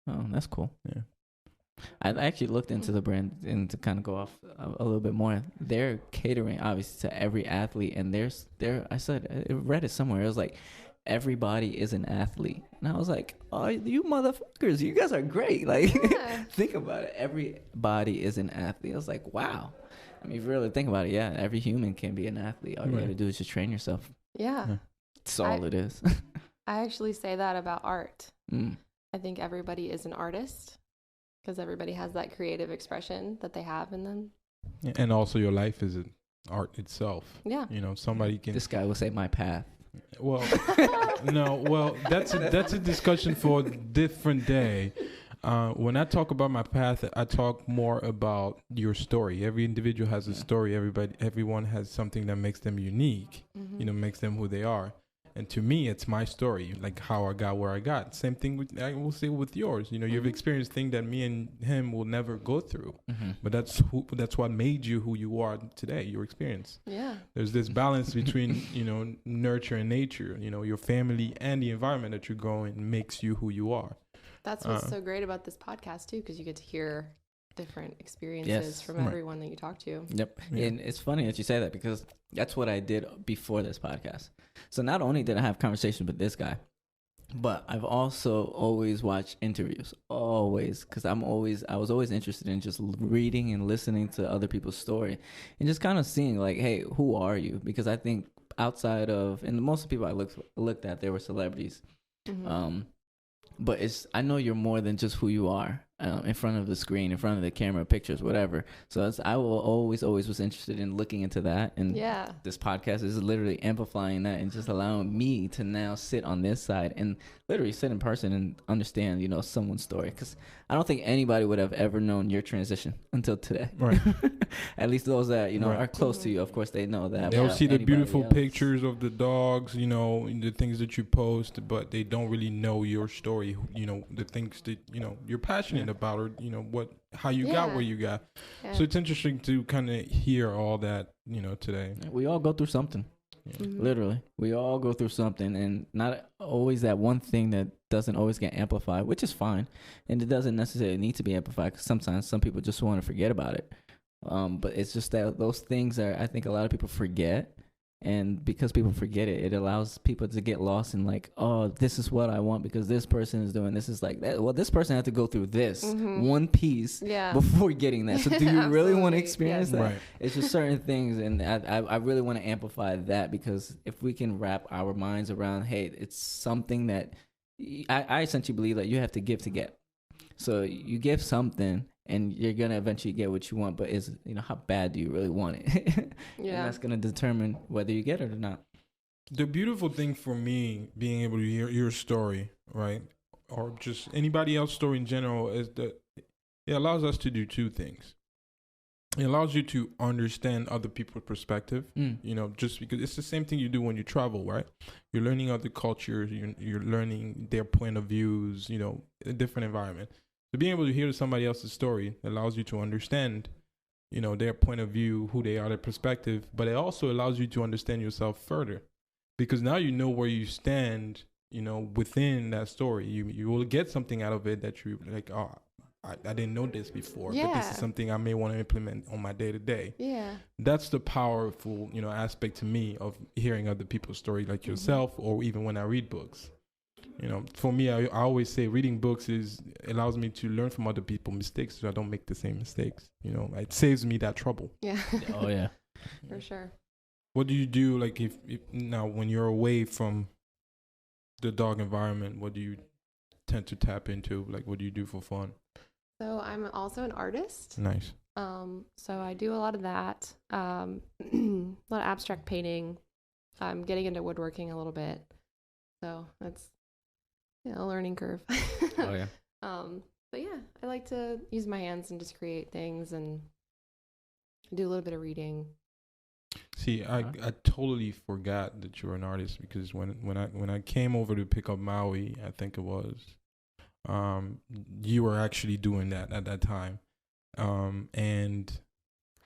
Oh, that's cool. Yeah. I actually looked into the brand and to kind of go off a little bit more. They're catering obviously to every athlete, and I read it somewhere. It was like everybody is an athlete, and I was like, oh, you motherfuckers, you guys are great. Like, Yeah. think about it. Everybody is an athlete. I was like, wow. I mean, if you really think about it, yeah, every human can be an athlete. All you got to Right. do is just train yourself. Yeah. That's all it is. I actually say that about art. Mm. I think everybody is an artist because everybody has that creative expression that they have in them. Yeah, and also your life is an art itself. Yeah. You know, somebody can. This guy will say my path. Well, no. Well, that's a discussion for a different day. When I talk about my path, I talk more about your story. Every individual has a story. Everyone has something that makes them unique. Mhm. You know, makes them who they are. And to me, it's my story, like how I got where I got. Same thing I will say with yours. You know, you've experienced things that me and him will never go through. Mm-hmm. But that's what made you who you are today. Your experience. Yeah. There's this balance between nurture and nature. You know, your family and the environment that you grow in makes you who you are. That's what's so great about this podcast too, because you get to hear different experiences Yes. from Right. everyone that you talk to. Yep. Yeah. And it's funny that you say that because that's what I did before this podcast. So not only did I have conversations with this guy, but I've also always watched interviews, because I was always interested in just reading and listening to other people's story and just kind of seeing like, hey, who are you? Because I think outside of, and most of the people I looked at, they were celebrities. Mhm. But I know you're more than just who you are in front of the screen, in front of the camera, pictures, whatever. So I will always was interested in looking into that. And Yeah. this podcast is literally amplifying that and just allowing me to now sit on this side and literally sit in person and understand, someone's story. Because I don't think anybody would have ever known your transition until today. Right. At least those that, Right. are close to you, of course, they know that. They'll but see the anybody beautiful else- pictures of the dogs, the things that you post, but they don't really know your story, the things that, you're passionate about or, how you got Yeah. where you got. Yeah. So it's interesting to kind of hear all that, today. We all go through something. Mhm. Literally, we all go through something, and not always that one thing that doesn't always get amplified, which is fine, and it doesn't necessarily need to be amplified because sometimes some people just want to forget about it. But it's just that those things are, I think, a lot of people forget, And because people forget it, it allows people to get lost in like, oh, this is what I want because this person is doing this. Is like that. Well, this person had to go through this one piece before getting that. So do you really want to experience that? Right. It's just certain things, and I really want to amplify that, because if we can wrap our minds around, hey, it's something that I essentially believe that you have to give to get. So you give something, and you're gonna eventually get what you want, but how bad do you really want it? And that's gonna determine whether you get it or not. The beautiful thing for me, being able to hear your story, right, or just anybody else's story in general, is that it allows us to do two things. It allows you to understand other people's perspective, just because it's the same thing you do when you travel, right? You're learning other cultures, you're learning their point of views, a different environment. So being able to hear somebody else's story allows you to understand, their point of view, who they are, their perspective, but it also allows you to understand yourself further, because now you know where you stand, within that story. You will get something out of it that you like, oh, I didn't know this before, but this is something I may want to implement on my day-to-day. Yeah. That's the powerful, aspect to me of hearing other people's story, like yourself, or even when I read books. For me, I always say reading books allows me to learn from other people's mistakes, so I don't make the same mistakes. It saves me that trouble. Yeah. Oh yeah. For sure. What do you do, like, if now when you're away from the dog environment, what do you tend to tap into? Like, what do you do for fun? So I'm also an artist. Nice. So I do a lot of that. A lot of abstract painting. I'm getting into woodworking a little bit. So that's a learning curve. Oh yeah. But yeah, I like to use my hands and just create things and do a little bit of reading. See, I totally forgot that you were an artist, because when I came over to pick up Maui, I think it was, you were actually doing that at that time. And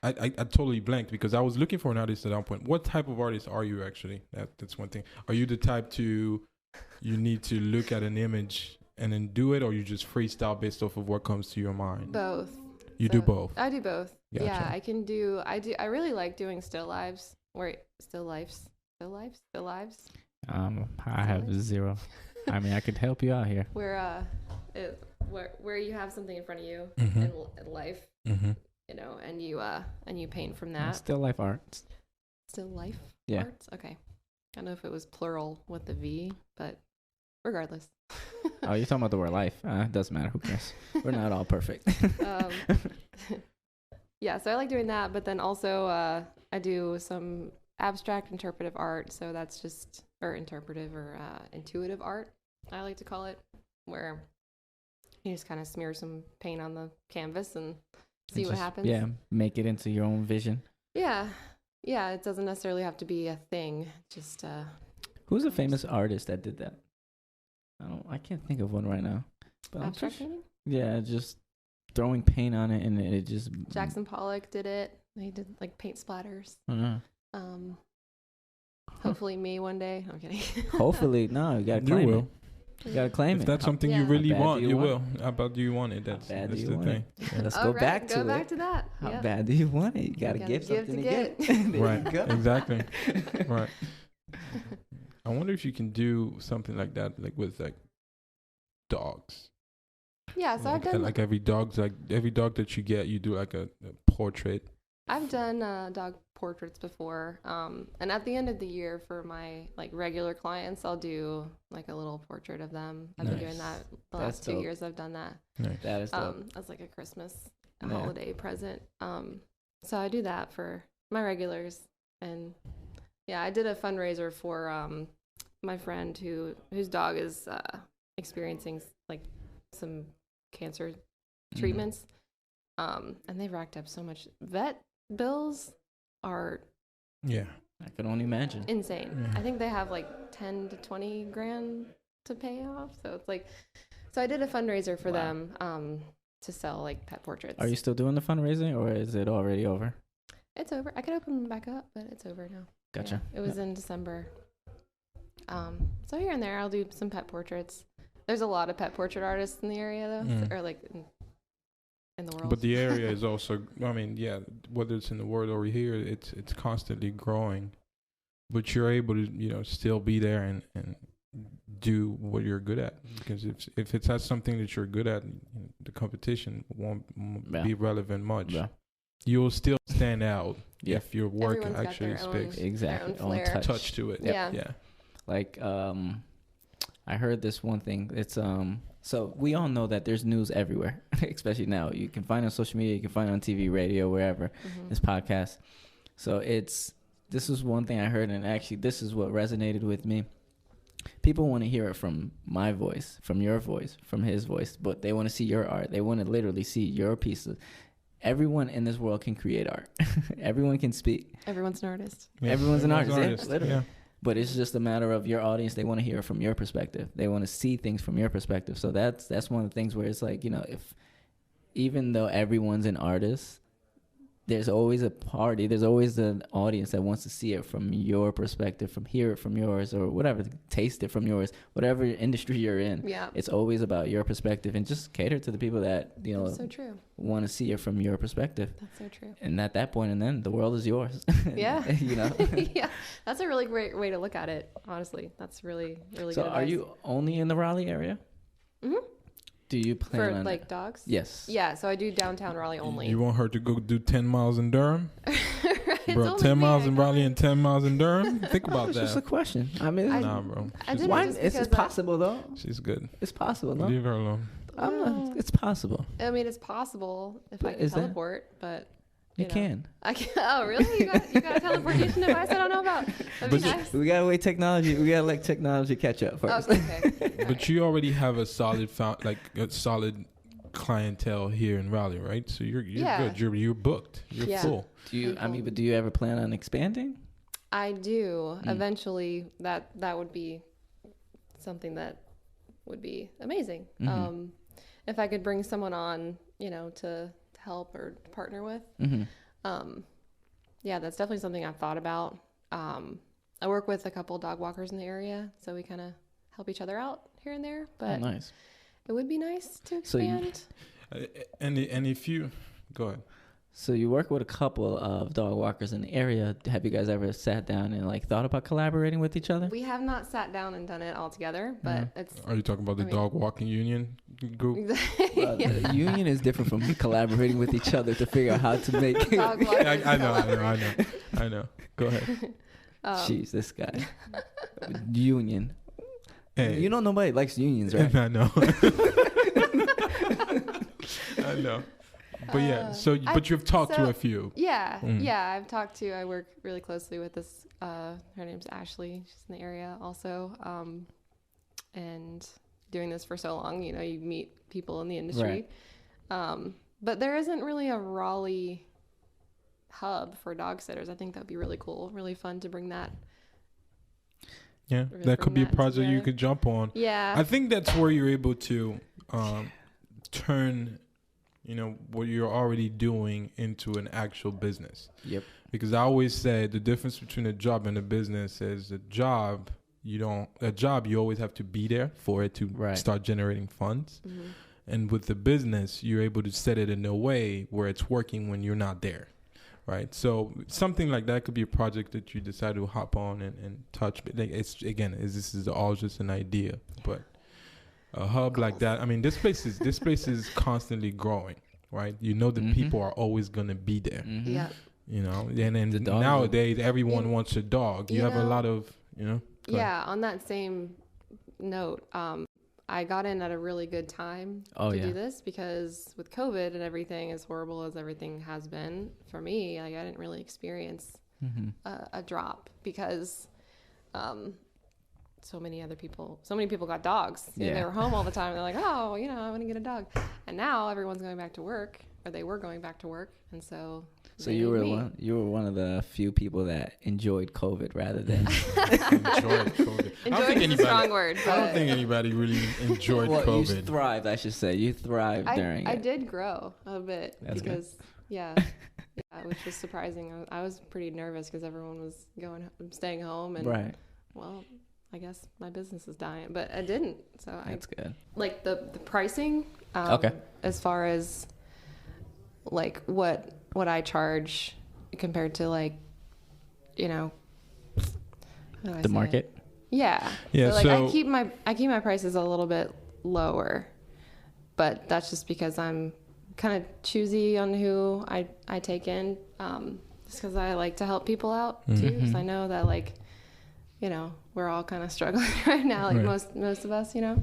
I totally blanked, because I was looking for an artist at that point. What type of artist are you actually? That's one thing. Are you the type you need to look at an image and then do it, or you just freestyle based off of what comes to your mind? Both. You do both? I do both. Gotcha. Yeah, I really like doing still lives. Still lives. I have zero. I mean, I could help you out here. Where you have something in front of you in life, and you paint from that. Still life art. Still life Yeah. art? Okay. I don't know if it was plural with the V, but regardless. Oh, you're talking about the word life. It doesn't matter. Who cares? We're not all perfect. Yeah, so I like doing that, but then also I do some abstract interpretive art. So that's just, or interpretive or intuitive art, I like to call it, where you just kind of smear some paint on the canvas and see what happens. Yeah, make it into your own vision. Yeah, it doesn't necessarily have to be a thing. Just who's a famous artist that did that? I can't think of one right now. But abstract painting? Yeah, just throwing paint on it, and it just. Jackson Pollock did it. He did like paint splatters. Hopefully me one day. I'm kidding. Hopefully, no, you gotta claim it. You gotta claim it. If that's something you really want, you will. How bad do you want it? That's the thing. Yeah, let's go back to it. Go back to that. How bad do you want it? You gotta give something to get. Right. Exactly. Right. I wonder if you can do something like that, like with like dogs. Yeah, so like, I've done like every dog that you get, you do like a portrait. I've done dog portraits before, and at the end of the year for my like regular clients, I'll do like a little portrait of them. I've been doing that the last 2 years. I've done that. Nice. That is dope. As like a Christmas holiday present. So I do that for my regulars, and yeah, I did a fundraiser for my friend whose dog is experiencing like some cancer treatments, and they've racked up so much. Vet bills are I can only imagine insane. I think they have like 10 to 20 grand to pay off, so it's like, so I did a fundraiser for them to sell like pet portraits. Are you still doing the fundraising, or is it already over? It's over. I could open them back up, but it's over now. Gotcha. Yeah, it was in December. So here and there I'll do some pet portraits. There's a lot of pet portrait artists in the area though, or like in the world. But the area is also, I mean, yeah, whether it's in the world or here, it's constantly growing. but you're able to, still be there and do what you're good at. Because if it's not something that you're good at, the competition won't be relevant much. Yeah. You'll still stand out if your work Everyone's actually speaks. Exactly. Their own Touch to it. Yeah. Like, I heard this one thing. It's so we all know that there's news everywhere, especially now. You can find it on social media, you can find it on TV, radio, wherever. This podcast. So this is one thing I heard, and actually this is what resonated with me. People want to hear it from my voice, from your voice, from his voice, but they want to see your art. They want to literally see your pieces. Everyone in this world can create art. Everyone can speak. Everyone's an artist. Yeah. Everyone's an artist. Yeah, literally. Yeah. But it's just a matter of your audience. They want to hear it from your perspective. They want to see things from your perspective. So that's one of the things where it's like, if even though everyone's an artist, there's always a party. There's always an audience that wants to see it from your perspective, hear it from yours, or whatever, taste it from yours, whatever industry you're in. Yeah. It's always about your perspective, and just cater to the people that, That's so true. want to see it from your perspective. That's so true. And at that point, and then the world is yours. Yeah. Yeah. That's a really great way to look at it, honestly. That's really, really So good are advice. you only in the Raleigh area? Mm-hmm. Do you plan For on like dogs? Yes. Yeah, so I do downtown Raleigh only. You want her to go do 10 miles in Durham? It's Bro, only 10 me, miles I in got Raleigh it. and 10 miles in Durham? Think about It's just a that. question. I mean, Nah, bro. I did it why? just It's because possible though. She's good. It's possible, no? Leave her alone. It's possible. I mean, it's possible if But I can is that- teleport, but You know. can. I can. Oh, really? You got a teleportation device I don't know about? That'd be But nice. We gotta wait technology. We gotta let technology catch up first. Okay. But you already have a solid clientele here in Raleigh, right? So you're Yeah. good. You're booked. You're Yeah. full. But do you ever plan on expanding? I do. Eventually, that would be something that would be amazing. If I could bring someone on, to help or partner with. Yeah, that's definitely something I've thought about. I work with a couple dog walkers in the area, so we kind of help each other out here and there. But Nice. it would be nice to So you- expand. And if you go ahead. So you work with a couple of dog walkers in the area. Have you guys ever sat down and thought about collaborating with each other? We have not sat down and done it all together, but it's Are you talking about the dog walking union group? Well, the union is different from collaborating with each other to figure out how to make. dog walkers. I know. Go ahead. Jeez, this guy. Union. Hey. You know nobody likes unions, right? I know. I know. But yeah, but you've talked to a few. Yeah, I've talked to. I work really closely with this. Her name's Ashley. She's in the area also, and doing this for so long, you meet people in the industry. Right. But there isn't really a Raleigh hub for dog sitters. I think that'd be really cool, really fun to bring that. Yeah, Really that could be a bring that project you together. could jump on. Yeah, I think that's where you're able to turn, what you're already doing into an actual business. Yep. Because I always say the difference between a job and a business is a job you always have to be there for it to start generating funds. Mm-hmm. And with the business, you're able to set it in a way where it's working when you're not there. Right. So something like that could be a project that you decide to hop on and touch. But this is all just an idea, but a hub like that. I mean, this place is constantly growing, right? The people are always going to be there, yeah. and then The dog nowadays everyone wants a dog. You have a lot of, go ahead. Yeah. On that same note, I got in at a really good time to do this because with COVID and everything, as horrible as everything has been for me, I didn't really experience a drop because so many people got dogs. Yeah. They were home all the time. They're like, oh, I want to get a dog. And now everyone's going back to work, or they were going back to work. And so you were one of the few people that enjoyed COVID rather than Enjoyed COVID. Enjoyed is a strong word. I don't but think anybody really enjoyed You COVID. thrived, I should say. You thrived during I it. did grow a bit That's good. because, which was surprising. I was pretty nervous because everyone was staying home, and Right. well, I guess my business is dying, but I didn't. So That's good. like the pricing. Okay. As far as like what I charge compared to how do I The say market. it? Yeah. Yeah, So like so- I keep my prices a little bit lower, but that's just because I'm kind of choosy on who I take in. Just because I like to help people out too. Because I know that like, you know, we're all kind of struggling right now, like Right. most of us, you know.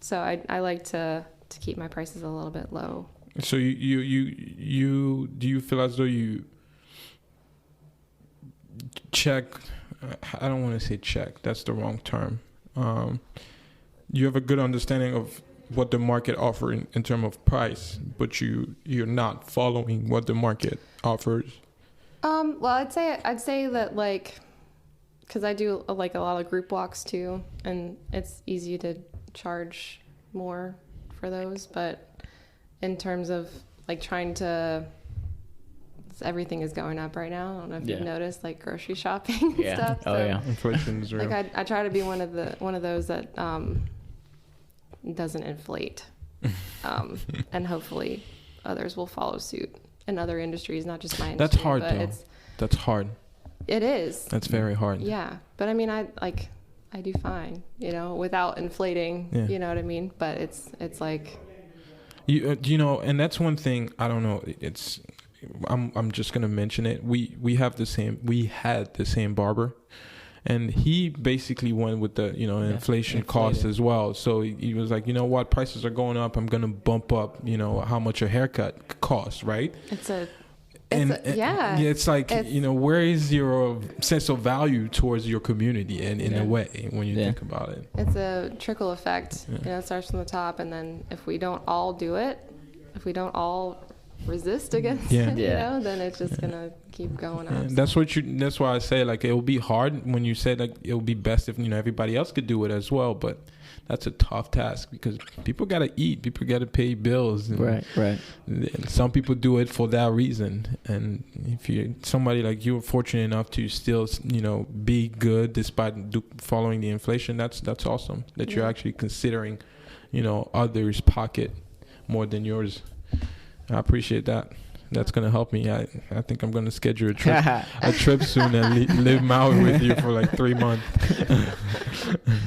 So I like to keep my prices a little bit low. So you do you feel as though you check? I don't want to say check. That's the wrong term. You have a good understanding of what the market offers in terms of price, but you're not following what the market offers. Well, I'd say that like, because I do like a lot of group walks too, and it's easy to charge more for those. But in terms of like trying to, everything is going up right now. I don't know if you've noticed, like grocery shopping and stuff. Oh, yeah. Inflation is real. Like I try to be one of those that doesn't inflate, and hopefully others will follow suit in other industries, not just my industry. That's hard, but though. That's hard. It is. That's very hard. Yeah, but I mean, I do fine, you know, without inflating. Yeah. You know what I mean? But it's like, You know, and that's one thing. I don't know. I'm just gonna mention it. We had the same barber, and he basically went with the inflation cost as well. So he was like, you know what, prices are going up. I'm gonna bump up, how much a haircut costs, right? It's like, where is your sense of value towards your community and in a way when you think about it? It's a trickle effect. You know, it starts from the top, and then if we don't all do it, if we don't all resist against it, then it's just gonna keep going up. That's why I say, like, it will be hard when you say, like, it would be best if everybody else could do it as well, but that's a tough task because people gotta eat, people gotta pay bills, and right. and some people do it for that reason. And if you're somebody like you're fortunate enough to still be good despite following the inflation, that's awesome that you're actually considering others' pocket more than yours. I appreciate that. That's gonna help me. I think I'm gonna schedule a trip soon and live Maui with you for like 3 months.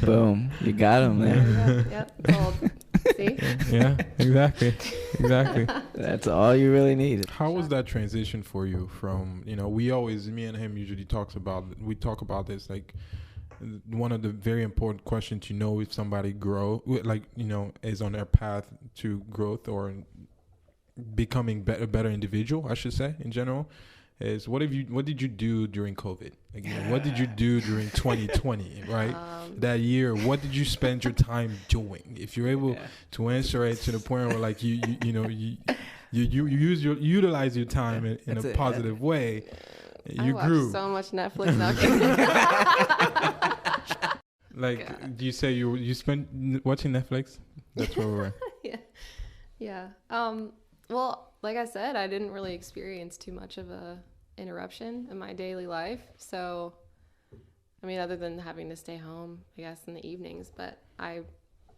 Boom, you got him, man. Yep. Cold. See? Yeah, exactly. That's all you really needed. How was that transition for you from me and him usually talk about this, like, one of the very important questions to know if somebody is on their path to growth or becoming a better individual, I should say, in general, is what did you do during COVID? Like, what did you do during 2020, right? That year, what did you spend your time doing? If you're able to answer it to the point where, like, you utilize your time in a positive way, you grew. I watched so much Netflix now. Like, do you say you spent watching Netflix? That's where we were. Yeah. Well, like I said, I didn't really experience too much of a interruption in my daily life. So, I mean, other than having to stay home, I guess, in the evenings, but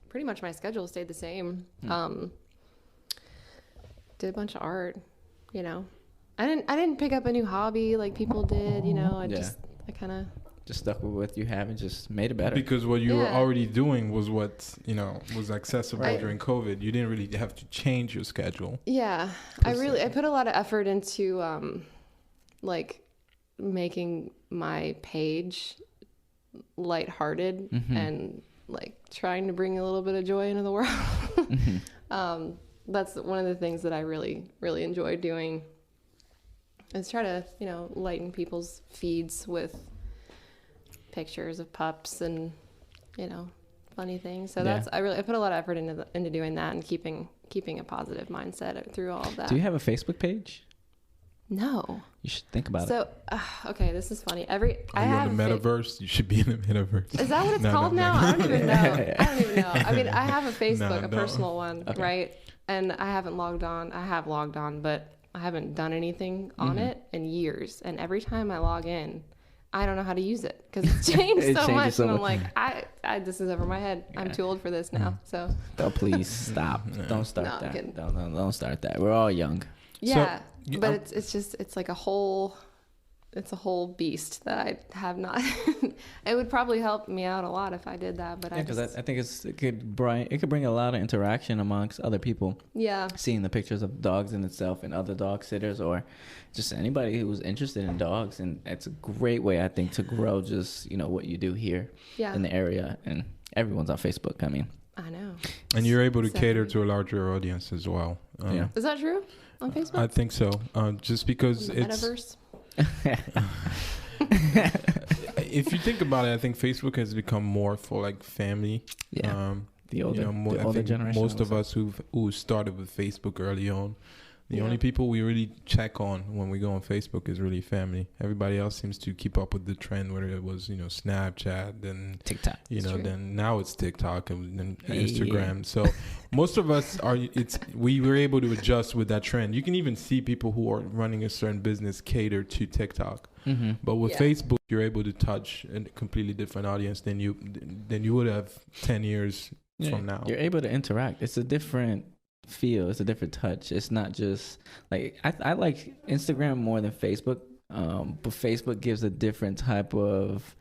pretty much my schedule stayed the same. Did a bunch of art, I didn't pick up a new hobby like people did, I kind of just stuck with what you have and just made it better. Because what you were already doing was what, was accessible during COVID. You didn't really have to change your schedule. Yeah. I put a lot of effort into, like, making my page lighthearted and, like, trying to bring a little bit of joy into the world. That's one of the things that I really, really enjoy doing, is try to, lighten people's feeds with pictures of pups and funny things. So I put a lot of effort into doing that and keeping a positive mindset through all of that. Do you have a Facebook page? No. You should think about it. So okay, this is funny. Are you in the metaverse? You should be in the metaverse. Is that what it's called now? I don't even know. I mean, I have a Facebook, a personal one, right? And I haven't logged on. I have logged on, but I haven't done anything on it in years. And every time I log in, I don't know how to use it because it's changed so much. And I'm like, this is over my head. I'm too old for this now. So. Oh, please stop. Don't start that. Don't start that. We're all young. Yeah. But it's just, it's like a whole it's a whole beast that I have not. It would probably help me out a lot if I did that, but because I think it could bring a lot of interaction amongst other people. Yeah. Seeing the pictures of dogs in itself and other dog sitters or just anybody who's interested in dogs, and it's a great way I think to grow just what you do here in the area, and everyone's on Facebook. I mean, I know. And you're able to cater to a larger audience as well. Is that true on Facebook? I think so. Just because it's metaverse. If you think about it, I think Facebook has become more for like family. Yeah. The older generation. Most of us who started with Facebook early on, the only people we really check on when we go on Facebook is really family. Everybody else seems to keep up with the trend, whether it was Snapchat, then TikTok, then now it's TikTok and then Instagram. So most of us we were able to adjust with that trend. You can even see people who are running a certain business cater to TikTok. Mm-hmm. But with Facebook, you're able to touch a completely different audience than you would have 10 years from now. You're able to interact. It's a different feel. It's a different touch. It's not just like I like Instagram more than Facebook, but Facebook gives a different type of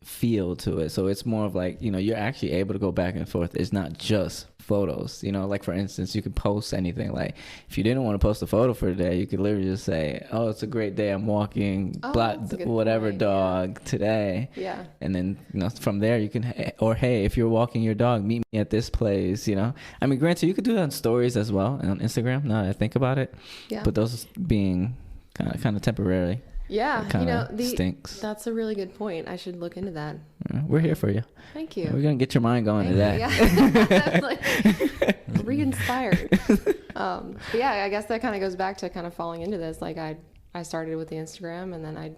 feel to it. So it's more of like you're actually able to go back and forth. It's not just photos. Like for instance, you could post anything. Like if you didn't want to post a photo for today, you could literally just say, "Oh, it's a great day. I'm walking whatever dog today." Yeah. And then from there you can, or hey, if you're walking your dog, meet me at this place. I mean, granted, you could do that on stories as well and on Instagram. Now that I think about it, but those being kind of temporary. Yeah, stinks. That's a really good point. I should look into that. We're here for you. Thank you. We're gonna get your mind going to that. Yeah, like, re-inspired. But yeah, I guess that kind of goes back to kind of falling into this. Like I started with the Instagram, and then I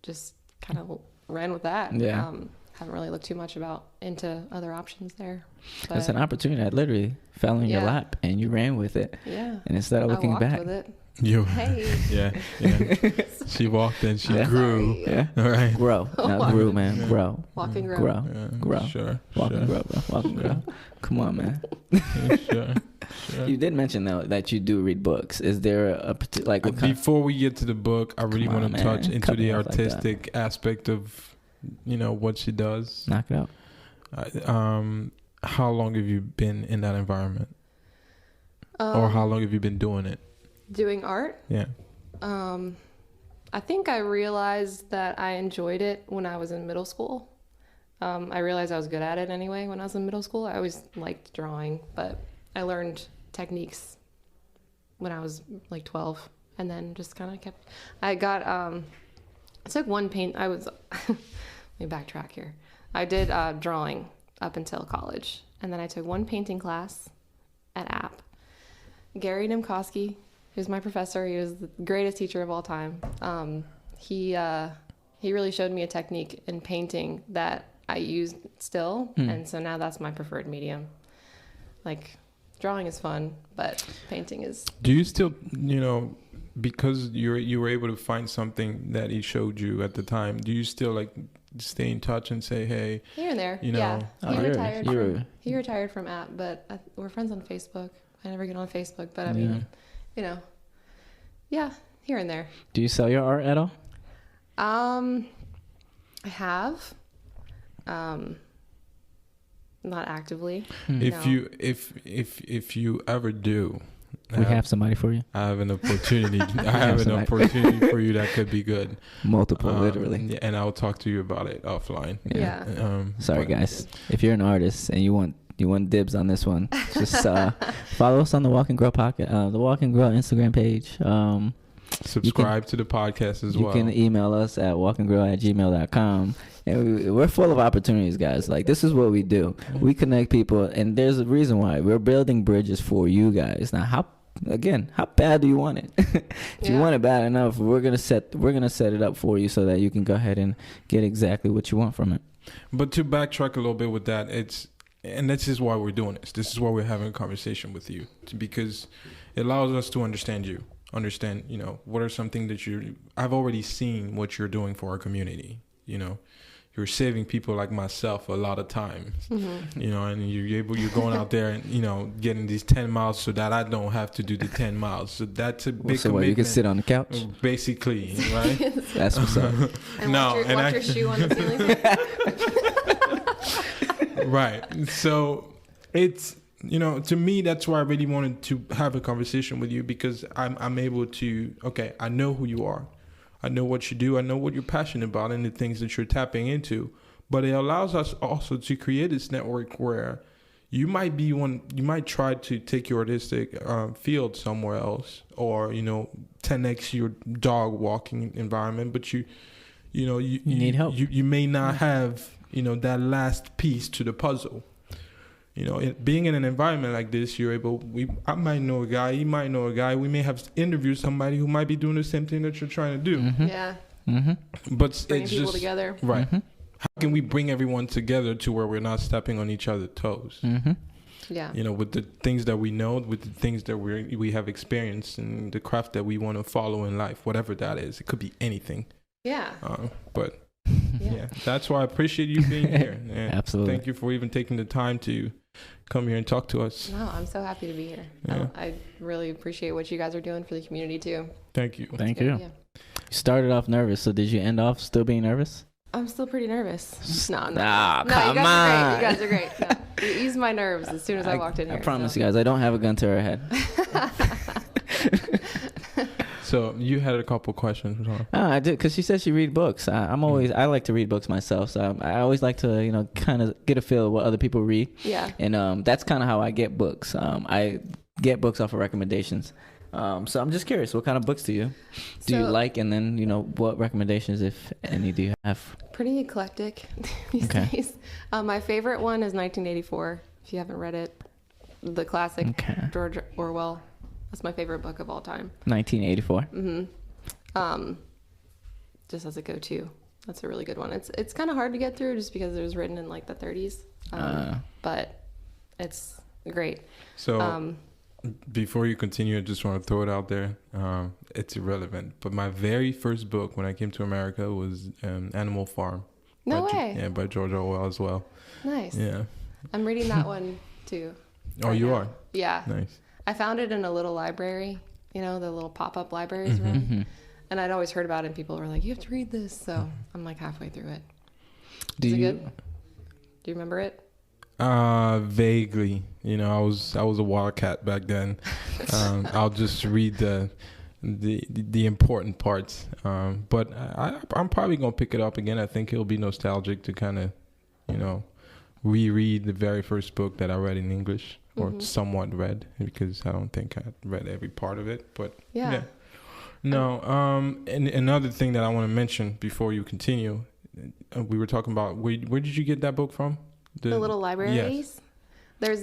just kind of ran with that. Yeah. Haven't really looked too much into other options there. But it's an opportunity that literally fell in your lap, and you ran with it. Yeah. And instead of looking back. With it. Hey. Yeah. She walked and she grew. Yeah. All right. Grow. Not grew, man. Yeah. Grow. Walk and grow. Grow. Yeah. Grow. Sure. Walk and grow, bro. Walk and grow. Come on, man. Sure. You did mention though that you do read books. Is there a particular before we get to the book, I really want to touch into the artistic aspect of what she does. Knock it out. How long have you been in that environment? Or how long have you been doing it? Doing art? Yeah. I think I realized that I enjoyed it when I was in middle school. I realized I was good at it anyway when I was in middle school. I always liked drawing, but I learned techniques when I was like 12, and then just kind of kept. I took one paint. Let me backtrack here. I did drawing up until college, and then I took one painting class at App. Gary Nimkowski, who's my professor, he was the greatest teacher of all time. He really showed me a technique in painting that I use still, and so now that's my preferred medium. Like, drawing is fun, but painting is. Do you still, because you were able to find something that he showed you at the time, do you still like stay in touch and say, hey, here and there? Yeah. He retired from App, but we're friends on Facebook. I never get on Facebook, but I mean, yeah, here and there. Do you sell your art at all? I have. Not actively. If you ever do, we have somebody for you. I have an opportunity. I have an opportunity for you that could be good. Multiple, literally. And I'll talk to you about it offline. Yeah. Sorry, guys. If you're an artist and you want dibs on this one, just follow us on the Walk and Grow the Walk and Grow Instagram page. Subscribe to the podcast as well. You can email us at walkandgrow@gmail.com. And we're full of opportunities, guys. Like, this is what we do. We connect people, and there's a reason why. We're building bridges for you guys. Now, how bad do you want it? If you want it bad enough, we're gonna set it up for you so that you can go ahead and get exactly what you want from it. But to backtrack a little bit with that, and this is why we're doing this. This is why we're having a conversation with you, because it allows us to understand you. Understand, what are some things that I've already seen what you're doing for our community. you're saving people like myself a lot of time, you know, and you're going out there and, you know, getting these 10 miles so that I don't have to do the 10 miles. So that's a big So commitment. what, you can sit on the couch? Basically, right? That's what's up. And No, watch, and your shoe on the ceiling. Right. So it's, you know, to me, that's why I really wanted to have a conversation with you, because I'm able to, okay, I know who you are. I know what you do. I know what you're passionate about and the things that you're tapping into. But it allows us also to create this network where you might try to take your artistic field somewhere else, or, you know, 10x your dog walking environment, but you need help. You may not have, you know, that last piece to the puzzle. You know, being in an environment like this, I might know a guy, he might know a guy. We may have interviewed somebody who might be doing the same thing that you're trying to do. Yeah. But Bringing it's people just together. right. How can we bring everyone together to where we're not stepping on each other's toes? Yeah. You know, with the things that we know, with the things that we have experienced, and the craft that we want to follow in life, whatever that is. It could be anything. Yeah. But yeah, that's why I appreciate you being here. And absolutely. Thank you for even taking the time to come here and talk to us. No, I'm so happy to be here. Yeah. I really appreciate what you guys are doing for the community too. Thank you. Thank you. Yeah. You started off nervous, so did you end off still being nervous? I'm still pretty nervous. No, Come you guys on. are great. You guys are great. No, you eased my nerves as soon as I walked in here. I promise you guys, I don't have a gun to her head. So you had a couple questions. Huh? I did, because she said she read books. I like to read books myself, so I always like to, you know, kind of get a feel of what other people read. Yeah. And that's kind of how I get books. I get books off of recommendations. So I'm just curious, what kind of books do you like, and then, you know, what recommendations, if any, do you have? Pretty eclectic these days. My favorite one is 1984. If you haven't read it, the classic George Orwell. That's my favorite book of all time. 1984. Just as a go-to. That's a really good one. It's kind of hard to get through just because it was written in like the 30s. But it's great. So before you continue, I just want to throw it out there. It's irrelevant, but my very first book when I came to America was Animal Farm. No way. Yeah, by George Orwell as well. Nice. Yeah. I'm reading that one too. Oh, you are? Yeah. Nice. I found it in a little library, you know, the little pop-up libraries around. And I'd always heard about it, and people were like, you have to read this. So I'm like halfway through it. Is it good? Do you remember it? Vaguely. You know, I was a wildcat back then. I'll just read the important parts. But I'm probably gonna pick it up again. I think it'll be nostalgic to kind of, you know, reread the very first book that I read in English, or somewhat read, because I don't think I read every part of it. But yeah. No. And another thing that I want to mention before you continue, we were talking about where did you get that book from? The little libraries. Yes.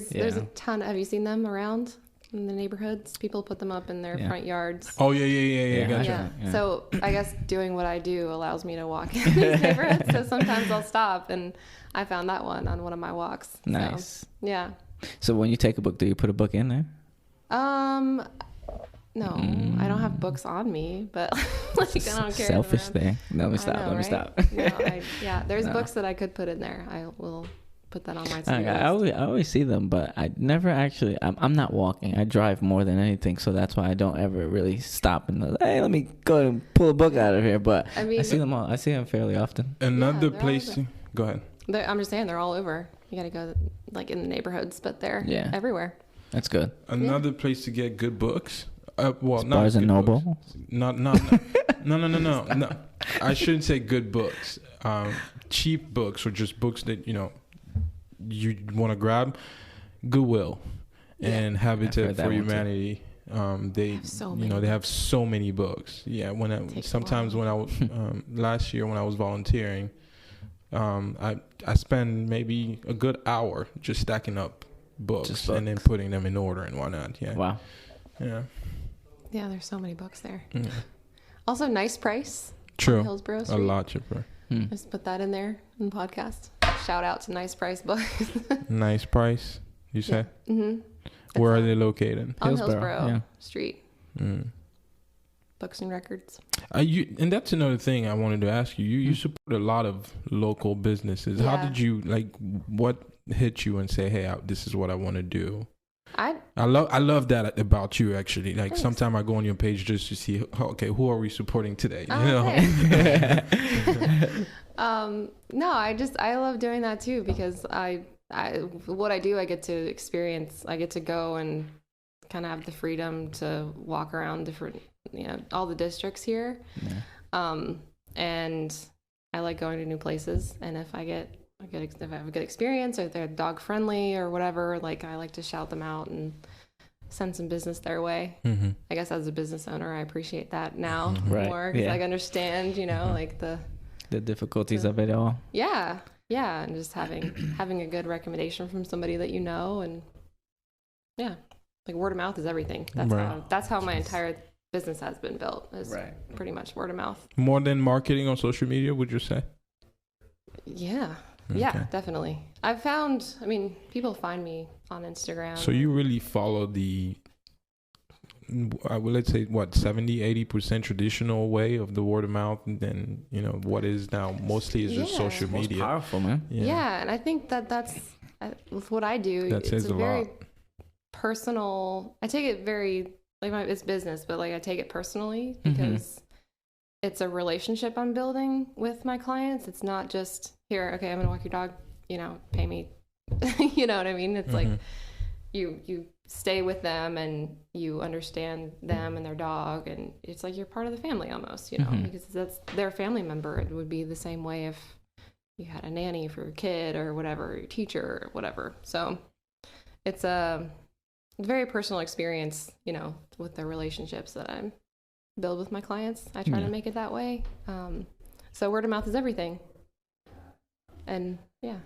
There's a ton. Have you seen them around in the neighborhoods? People put them up in their front yards. Oh yeah. Gotcha. Yeah. So I guess doing what I do allows me to walk in these neighborhoods. So sometimes I'll stop, and I found that one on one of my walks. Nice. So, yeah. So when you take a book, do you put a book in there? No, I don't have books on me, but like I don't care. Selfish thing. Let me stop. No, there's books that I could put in there. I will put that on my to-do list. I always see them, but I never actually. I'm not walking. I drive more than anything, so that's why I don't ever really stop and hey, let me go and pull a book out of here. But I mean, I see them all. I see them fairly often. Another place. Go ahead. I'm just saying they're all over. You got to go like in the neighborhoods, but they're everywhere. That's good. Another place to get good books. Well, not Barnes and Noble. Books. No. I shouldn't say good books. Cheap books, or just books that you want to grab. Goodwill and Habitat for Humanity. They they have so many books. Yeah. When I was last year when I was volunteering, I spend maybe a good hour just stacking up books and then putting them in order and whatnot. Yeah. Wow. Yeah. Yeah, there's so many books there. Yeah. Also, nice price. True. Hillsborough Street. A lot cheaper. Just put that in there in the podcast. Shout out to Nice Price Books. Nice Price, you said? Mm-hmm. Where are they located? On Hillsborough Street. books and records. And that's another thing I wanted to ask you. You support a lot of local businesses. How Yeah. did you what hit you and say, hey, this is what I want to do? I I love that about you, actually. Like, Thanks. sometime I go on your page just to see, okay, who are we supporting today? You Oh, know? thanks. No, I love doing that too, because what I do, I get to experience. I get to go and kind of have the freedom to walk around different, all the districts here. Yeah. And I like going to new places. And if I have a good experience, or if they're dog friendly or whatever, like, I like to shout them out and send some business their way. Mm-hmm. I guess as a business owner, I appreciate that now Right. more, because Yeah. I understand, like The difficulties of it all. yeah, and just having a good recommendation from somebody that you know, and yeah, like word of mouth is everything. That's how my entire business has been built. Is pretty much word of mouth. More than marketing on social media, would you say? Yeah, Okay. yeah, definitely. I've found, people find me on Instagram. So you really follow let's say 70-80% traditional way of the word of mouth, and then what is now mostly is just Yeah. social Most media. powerful, man. Yeah, and I think that's with what I do. That says it's a very lot. personal. I take it very it's business, but I take it personally, Mm-hmm. because it's a relationship I'm building with my clients. It's not just here, okay, I'm gonna walk your dog, pay me. You know what I mean? It's like you stay with them and you understand them and their dog, and it's like you're part of the family almost, because that's their family member. It would be the same way if you had a nanny for your kid or whatever, your teacher or whatever. So it's a very personal experience, with the relationships that I build with my clients. I try to make it that way. So word of mouth is everything. And yeah.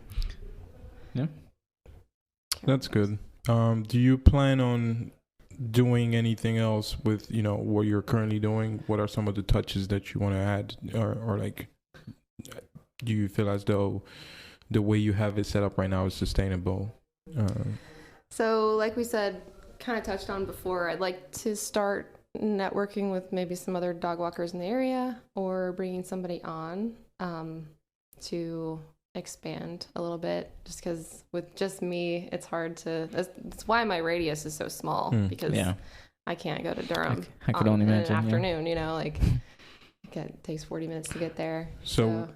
That's good. Do you plan on doing anything else with what you're currently doing? What are some of the touches that you want to add, or like, do you feel as though the way you have it set up right now is sustainable? So like we said, kind of touched on before, I'd like to start networking with maybe some other dog walkers in the area, or bringing somebody on to expand a little bit, just because with just me, it's hard to. That's why my radius is so small, because I can't go to Durham. I could only imagine. In an afternoon, it takes 40 minutes to get there. So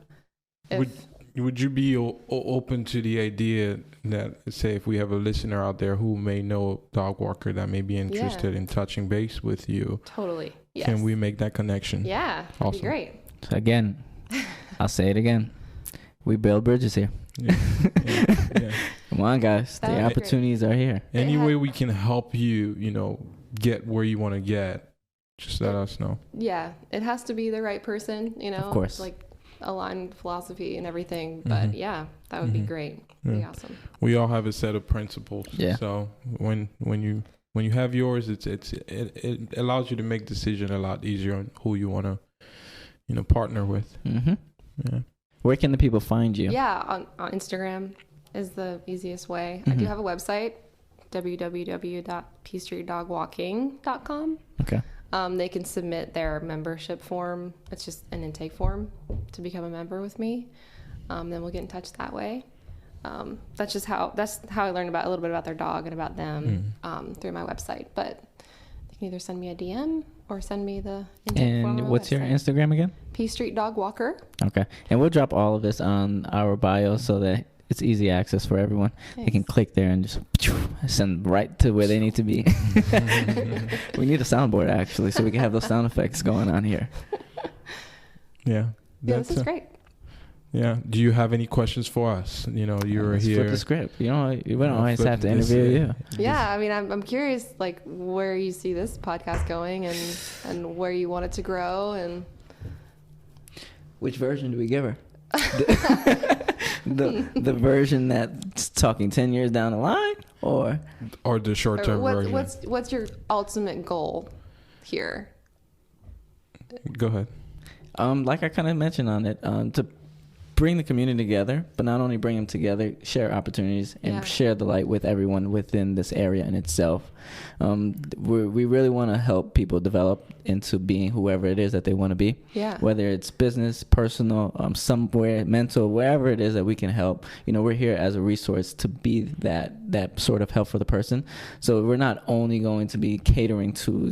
would you be open to the idea that, say, if we have a listener out there who may know a dog walker that may be interested in touching base with you? Totally. Yes. Can we make that connection? Yeah. That'd Awesome. be great. So again, I'll say it again. We build bridges here. Yeah. Come on, guys. That The would be opportunities are here. Any way we can help you, get where you want to get, just let us know. Yeah, it has to be the right person, Of course. like aligned philosophy and everything. But yeah, that would be great. That'd be awesome. We all have a set of principles. Yeah. So when you have yours, it allows you to make decision a lot easier on who you want to, partner with. Mm-hmm. Yeah. Where can the people find you? Yeah, on Instagram is the easiest way. I do have a website, www.peastreetdogwalking.com. Okay. They can submit their membership form. It's just an intake form to become a member with me. Then we'll get in touch that way. That's how I learned a little bit about their dog and about them through my website. But they can either send me a DM or send me the intake form. And what's your Instagram again? P Street Dog Walker. Okay. And we'll drop all of this on our bio so that it's easy access for everyone. They can click there and just send right to where they need to be. We need a soundboard, actually, so we can have those sound effects going on here. Yeah. Yeah, this is great. Yeah. Do you have any questions for us? You're Let's here. flip the script. We don't always flip have to this, interview you. Yeah, I'm curious, like, where you see this podcast going, and where you want it to grow, and Which version do we give her? the version that's talking 10 years down the line, or the short-term version. what's your ultimate goal here? Go ahead. like I kind of mentioned on it, to bring the community together, but not only bring them together, share opportunities and share the light with everyone within this area in itself. We really want to help people develop into being whoever it is that they want to be. Yeah. Whether it's business, personal, somewhere, mental, wherever it is that we can help. We're here as a resource to be that sort of help for the person. So we're not only going to be catering to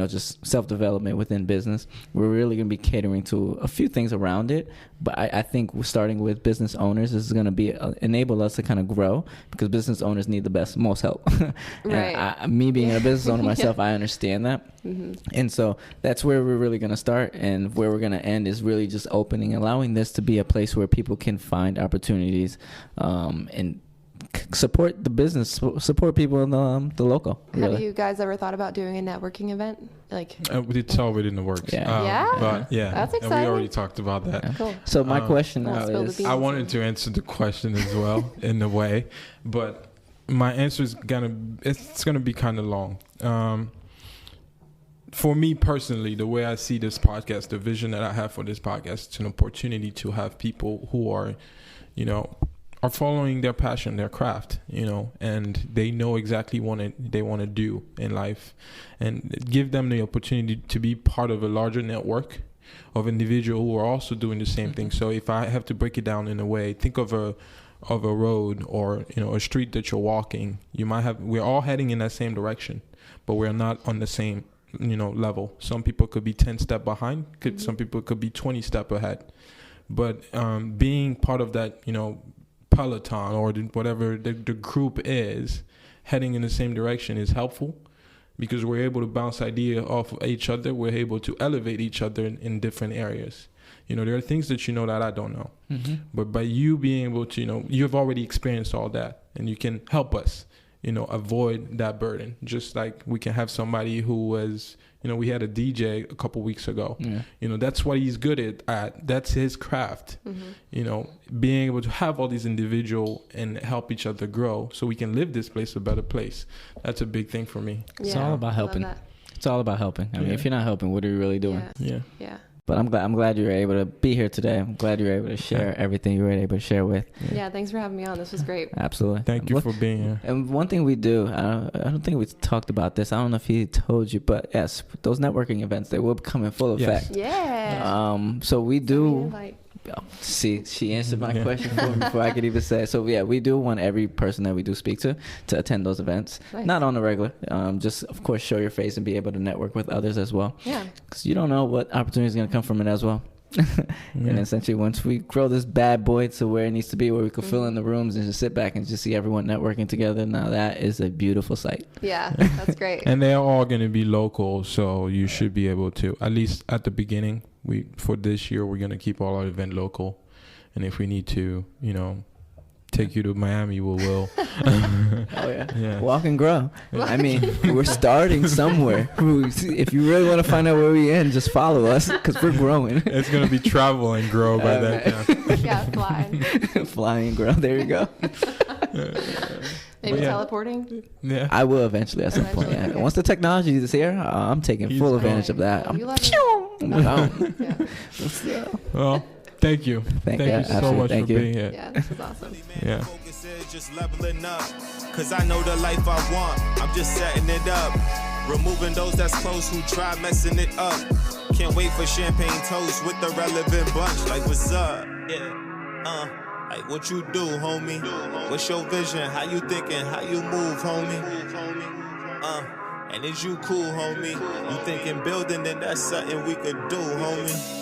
just self-development within business. We're really going to be catering to a few things around it. But I think we're starting with business owners. This is going to be enable us to kind of grow, because business owners need the most help. Right. Me being a business owner myself, I understand that. Mm-hmm. And so that's where we're really going to start, and where we're going to end is really just allowing this to be a place where people can find opportunities and support the business, support people in the local. Really. Have you guys ever thought about doing a networking event? It's already in the works. Yeah. But That's and exciting. we already talked about that. Yeah. Cool. So my question now spill the is, beans. I wanted to answer the question as well in a way, but my answer is gonna be kind of long. For me personally, the way I see this podcast, the vision that I have for this podcast, it's an opportunity to have people who are following their passion, their craft, and they know exactly what they want to do in life, and give them the opportunity to be part of a larger network of individuals who are also doing the same thing. So if I have to break it down in a way, think of a road or a street that you're walking. We're all heading in that same direction, but we're not on the same level. Some people could be 10 steps behind, some people could be 20 steps ahead. But being part of that peloton or whatever the group is, heading in the same direction is helpful, because we're able to bounce ideas off of each other. We're able to elevate each other in different areas. There are things that that I don't know. Mm-hmm. But by you being able to, you've already experienced all that, and you can help us, avoid that burden. Just like we can have somebody who was, we had a DJ a couple weeks ago. Yeah. That's what he's good at. That's his craft. Mm-hmm. Being able to have all these individuals and help each other grow so we can live this place a better place. That's a big thing for me. It's all about helping. It's all about helping. I mean, if you're not helping, what are you really doing? Yeah. But I'm glad you were able to be here today. I'm glad you were able to share everything you were able to share with. Yeah, thanks for having me on. This was great. Absolutely. Thank you for being here. And one thing we do, I don't think we talked about this. I don't know if he told you, but yes, those networking events, they will come in full effect. Yeah. So we do. See, she answered my question for me before I could even say it. So yeah, we do want every person that we do speak to attend those events. Nice. Not on the regular. Just of course show your face and be able to network with others as well. Yeah. Because you don't know what opportunity is going to come from it as well. And essentially, once we grow this bad boy to where it needs to be, where we can fill in the rooms and just sit back and just see everyone networking together, now that is a beautiful sight. Yeah, that's great. And they're all going to be local, so you should be able to, at least at the beginning, for this year, we're going to keep all our event local. And if we need to, take you to Miami, we will. Oh yeah. Walk and grow. I mean, we're starting somewhere. If you really want to find out where we end, just follow us, because we're growing. It's gonna be travel and grow by that time. Yeah, flying. Flying and grow. There you go. Maybe teleporting. Yeah, I will eventually at some point. Yeah. Okay. Once the technology is here, I'm taking full advantage of that. Well. Thank you. Thank you so much for being here. Yeah, this was awesome. Yeah. Just leveling up, cause I know the life I want. I'm just setting it up. Removing those that's close who try messing it up. Can't wait for champagne toast with the relevant bunch. Like, what's up? Yeah. Like, what you do, homie? What's your vision? How you thinking? How you move, homie? And is you cool, homie? You thinking building, then that's something we could do, homie.